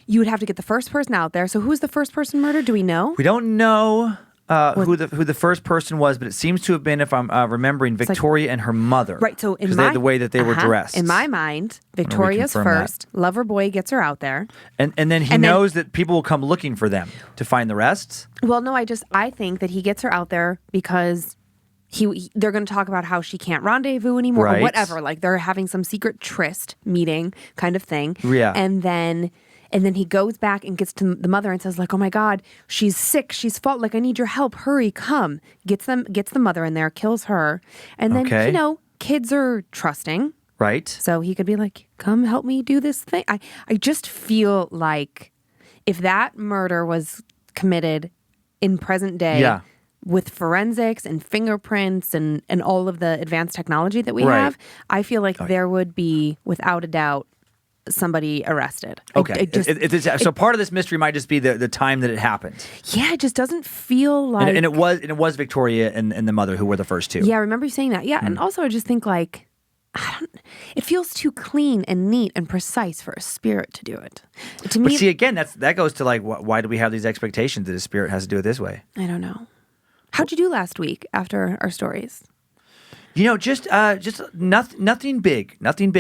You would have to get the first person out there. So who's the first person murdered? Do we know? We don't know who the first person was, but it seems to have been, if I'm remembering, Victoria and her mother. Right. So in the way that they were dressed. In my mind, Victoria's confirm first. Loverboy gets her out there. And then he knows that people will come looking for them to find the rest. Well, no, I think that he gets her out there because they're going to talk about how she can't rendezvous anymore Right. or whatever. Like they're having some secret tryst meeting kind of thing. Yeah. And then he goes back and gets to the mother and says like, oh my God, she's sick. She's fallen. Like, I need your help. Hurry, come. Gets the mother in there, kills her. And then, Okay. kids are trusting. Right. So he could be like, come help me do this thing. I just feel like if that murder was committed in present day Yeah. with forensics and fingerprints and all of the advanced technology that we Right. have, I feel like there would be, without a doubt, somebody arrested. Okay. So part of this mystery might just be the time that it happened. Yeah, it just doesn't feel like... And it was Victoria and the mother who were the first two. Yeah, I remember you saying that. Yeah, and also I just think like, it feels too clean and neat and precise for a spirit to do it. To me, But see, again, that goes to like, why do we have these expectations that a spirit has to do it this way? I don't know. How'd you do last week after our stories? Just nothing big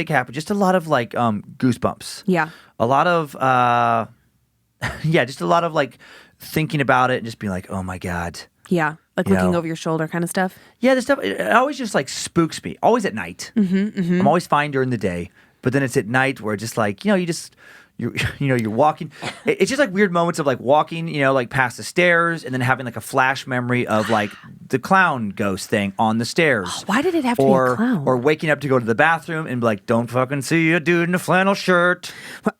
happened. Just a lot of like goosebumps. Yeah. A lot of just a lot of like thinking about it and just being like, oh my God. Yeah, like looking over your shoulder kind of stuff. Yeah, this stuff it always just like spooks me. Always at night. I'm always fine during the day, but then it's at night where just like you you're walking. It's just like weird moments of like walking, like past the stairs and then having like a flash memory of like the clown ghost thing on the stairs. Why did it have to be a clown? Or waking up to go to the bathroom and be like, don't fucking see a dude in a flannel shirt.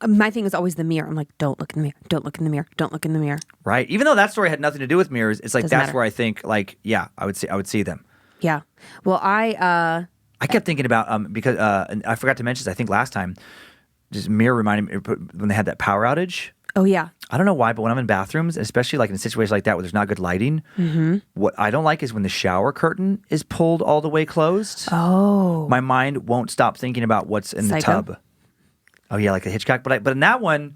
My thing is always the mirror. I'm like, don't look in the mirror. Don't look in the mirror. Don't look in the mirror. Right. Even though that story had nothing to do with mirrors, it's like Doesn't that's matter. where I think like, yeah, I would see them. Yeah. Well, I kept thinking about because and I forgot to mention this, I think last time. Just mirror reminded me when they had that power outage. Oh yeah. I don't know why, but when I'm in bathrooms, especially like in a situation like that where there's not good lighting, what I don't like is when the shower curtain is pulled all the way closed. Oh. My mind won't stop thinking about what's in the Psycho? tub. Oh yeah, like a Hitchcock. But in that one,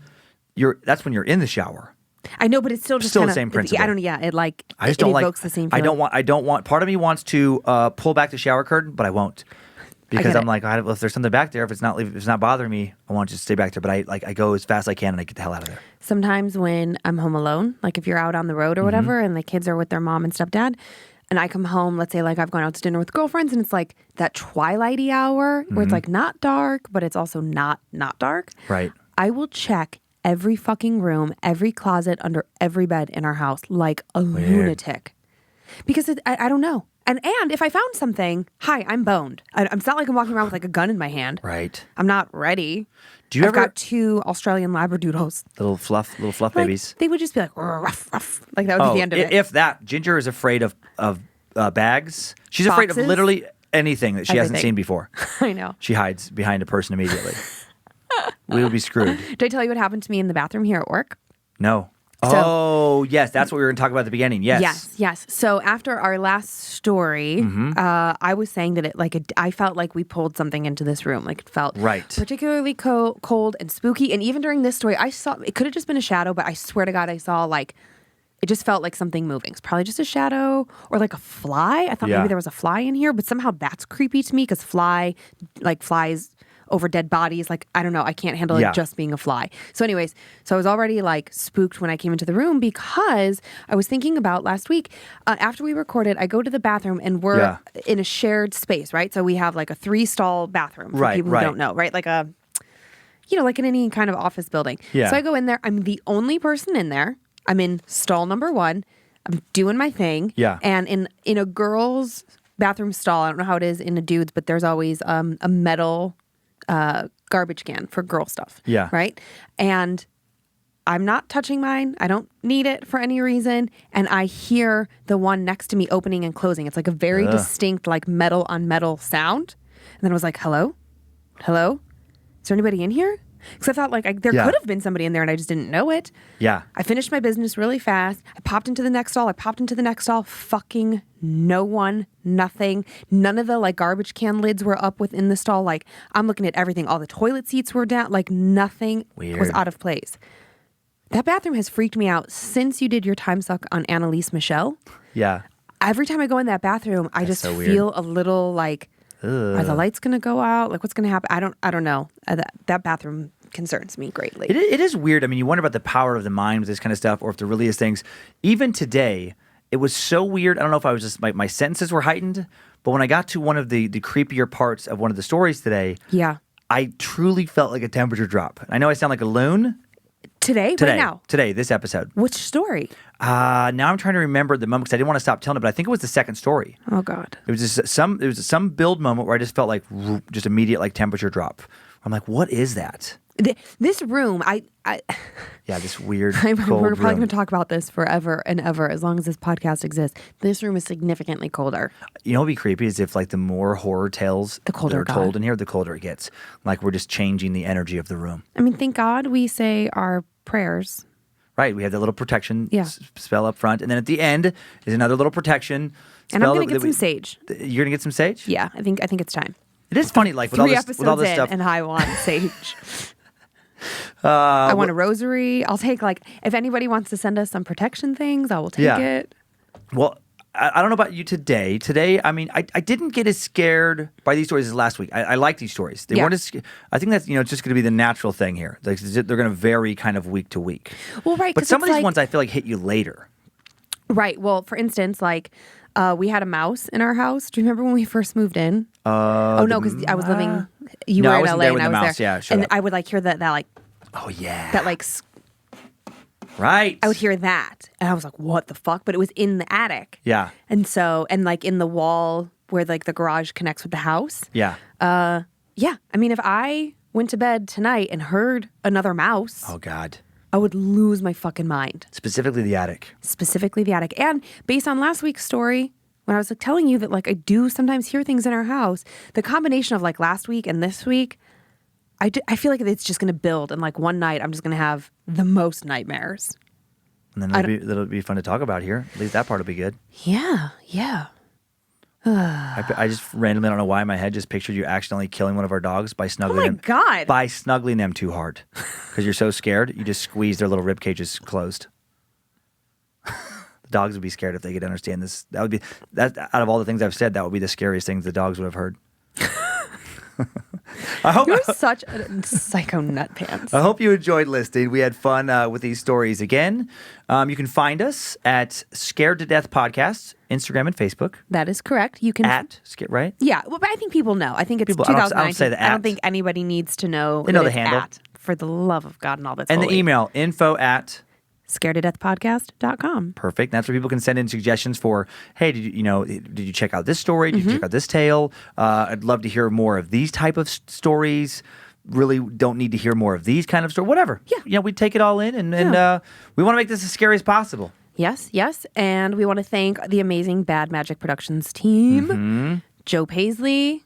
that's when you're in the shower. I know, but it's still just Still the kinda, same principle. I don't know. Yeah, I just it don't like. evokes the same I feeling. don't want. Part of me wants to pull back the shower curtain, but I won't. Because get I'm it. like, if there's something back there, if it's not bothering me, I want to just stay back there. But I go as fast as I can and I get the hell out of there. Sometimes when I'm home alone, like if you're out on the road or whatever, and the kids are with their mom and stepdad, and I come home, let's say like I've gone out to dinner with girlfriends, and it's like that twilighty hour where it's like not dark, but it's also not dark. Right. I will check every fucking room, every closet, under every bed in our house like a lunatic. Because I don't know. And if I found something, hi, I'm boned. It's not like I'm walking around with like a gun in my hand. Right. I'm not ready. Do you I've ever got 2 Australian Labradoodles. little fluff Like, babies? they would just be like, ruff, ruff. Like that would be the end of it. If that, Ginger is afraid of bags. She's afraid of Boxes? literally anything that she hasn't Everything. seen before. I know. She hides behind a person immediately. We would be screwed. Did I tell you what happened to me in the bathroom here at work? No. Oh, yes. That's what we were going to talk about at the beginning. Yes. So after our last story, I was saying that I felt like we pulled something into this room. Like it felt Right. particularly cold and spooky. And even during this story, I saw, it could have just been a shadow, but I swear to God, I saw like, it just felt like something moving. It's probably just a shadow or like a fly. I thought Yeah. maybe there was a fly in here, but somehow that's creepy to me because flies over dead bodies. Like, I don't know. I can't handle Yeah. it just being a fly. So anyways, I was already like spooked when I came into the room because I was thinking about last week, after we recorded, I go to the bathroom and we're in a shared space, right? So we have like a 3-stall bathroom for people who don't know, right? Like like in any kind of office building. Yeah. So I go in there. I'm the only person in there. I'm in stall number 1. I'm doing my thing. Yeah. And in a girl's bathroom stall, I don't know how it is in a dude's, but there's always a metal garbage can for girl stuff. Yeah. Right? And I'm not touching mine. I don't need it for any reason. And I hear the one next to me opening and closing. It's like a very distinct, like metal on metal sound. And then I was like, hello? Hello? Is there anybody in here? Because I thought like there could have been somebody in there and I just didn't know it. Yeah. I finished my business really fast. I popped into the next stall. Fucking no one, nothing. None of the like garbage can lids were up within the stall. Like I'm looking at everything. All the toilet seats were down. Like nothing was Weird. out of place. That bathroom has freaked me out since you did your time suck on Annalise Michelle. Yeah. Every time I go in that bathroom, I just so weird. feel a little like, are the lights going to go out? Like what's going to happen? I don't know. That bathroom concerns me greatly. It is weird. I mean, you wonder about the power of the mind with this kind of stuff, or if there really is things. Even today, it was so weird. I don't know if I was just my senses were heightened, but when I got to one of the creepier parts of one of the stories today, Yeah. I truly felt like a temperature drop. I know I sound like a loon. Today, right now. Today, this episode. Which story? Now I'm trying to remember the moment because I didn't want to stop telling it, but I think it was the second story. Oh God. It was just some build moment where I just felt like just immediate like temperature drop. I'm like, what is that? This room, Yeah, this weird we're cold probably going to room. talk about this forever and ever as long as this podcast exists. This room is significantly colder. You know what'd be creepy is if like the more horror tales The colder that are it got. told in here, the colder it gets. Like we're just changing the energy of the room. I mean, thank God we say our prayers. Right, we have the little protection Yeah. spell up front, and then at the end is another little protection And I'm spell going to that get some sage. You're gonna get some sage? Yeah, I think it's time. It is funny, like with 3 all this, episodes with all this in, stuff. and I want sage. I want a rosary. I'll take if anybody wants to send us some protection things, I will take Yeah. it. Well, I don't know about you today. Today, I mean, I didn't get as scared by these stories as last week. I like these stories. They Yeah. weren't as. I think that's just going to be the natural thing here. Like, they're going to vary kind of week to week. Well, right. But 'cause some of it's these ones I feel like hit you later. Right. Well, for instance, we had a mouse in our house. Do you remember when we first moved in? Oh no, because I was living. You No, were I in wasn't LA there and when I the was mouse- there. yeah, shut and up. I would hear that Oh, yeah. That like Right. I would hear that, and I was like, "What the fuck?" But it was in the attic. Yeah. And like in the wall where like the garage connects with the house. Yeah. Yeah. I mean, if I went to bed tonight and heard another mouse, Oh, God. I would lose my fucking mind. Specifically the attic. Specifically the attic. And based on last week's story, when I was like telling you that like I do sometimes hear things in our house, the combination of like last week and this week, I feel like it's just going to build. And like one night, I'm just going to have the most nightmares. And then that'll be fun to talk about here. At least that part will be good. Yeah. Yeah. I just randomly, I don't know why, in my head just pictured you accidentally killing one of our dogs by Oh snuggling my them. God. By snuggling them too hard. Because you're so scared, you just squeeze their little rib cages closed. The dogs would be scared if they could understand this. Out of all the things I've said, that would be the scariest things the dogs would have heard. You're such a psycho nut pants. I hope you enjoyed listening. We had fun with these stories again. You can find us at Scared to Death Podcasts, Instagram and Facebook. That is correct. You can Right? Yeah, well, but I think people know. I think it's People- I don't- 2019. I don't say the I don't at. think anybody needs to know. They know that the it's handle. at, for the love of God and all that's And the holy. email, info@. scaredtodeathpodcast.com. Perfect. That's where people can send in suggestions for, hey, did you check out this story? Did you check out this tale? I'd love to hear more of these type of stories. Really don't need to hear more of these kind of stories. Whatever. Yeah. We take it all in, and we want to make this as scary as possible. Yes, yes. And we want to thank the amazing Bad Magic Productions team, Joe Paisley,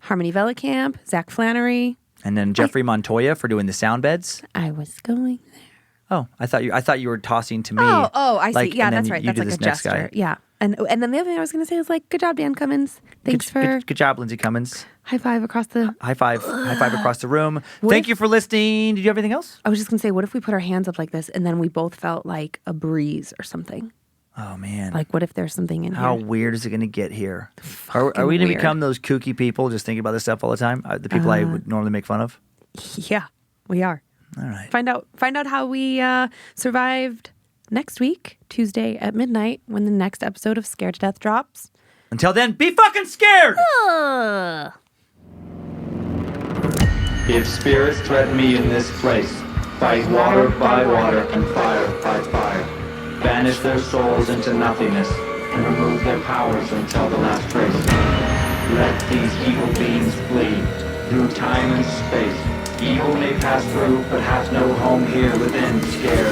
Harmony Velicamp, Zach Flannery. And then Jeffrey Montoya for doing the sound beds. I was going there. Oh, I thought you were tossing to me. Oh, I see. like, Yeah, and then that's right. you That's do like a this next gesture. guy. Yeah. And then the other thing I was going to say is like, good job, Dan Cummins. Thanks for Good job, Lindsay Cummins. high five across the. High five across the room. Thank you for listening. Did you have anything else? I was just going to say, what if we put our hands up like this and then we both felt like a breeze or something? Oh man. Like, what if there's something in How here? weird is it going to get here? Are we Fucking going to weird. become those kooky people just thinking about this stuff all the time? The people I would normally make fun of? Yeah, we are. All right. Find out how we survived next week, Tuesday at midnight, when the next episode of Scared to Death drops. Until then, be fucking scared! If spirits threaten me in this place, fight water by water and fire by fire. Banish their souls into nothingness and remove their powers until the last trace. Let these evil beings flee through time and space. Evil may pass through, but has no home here within. Scared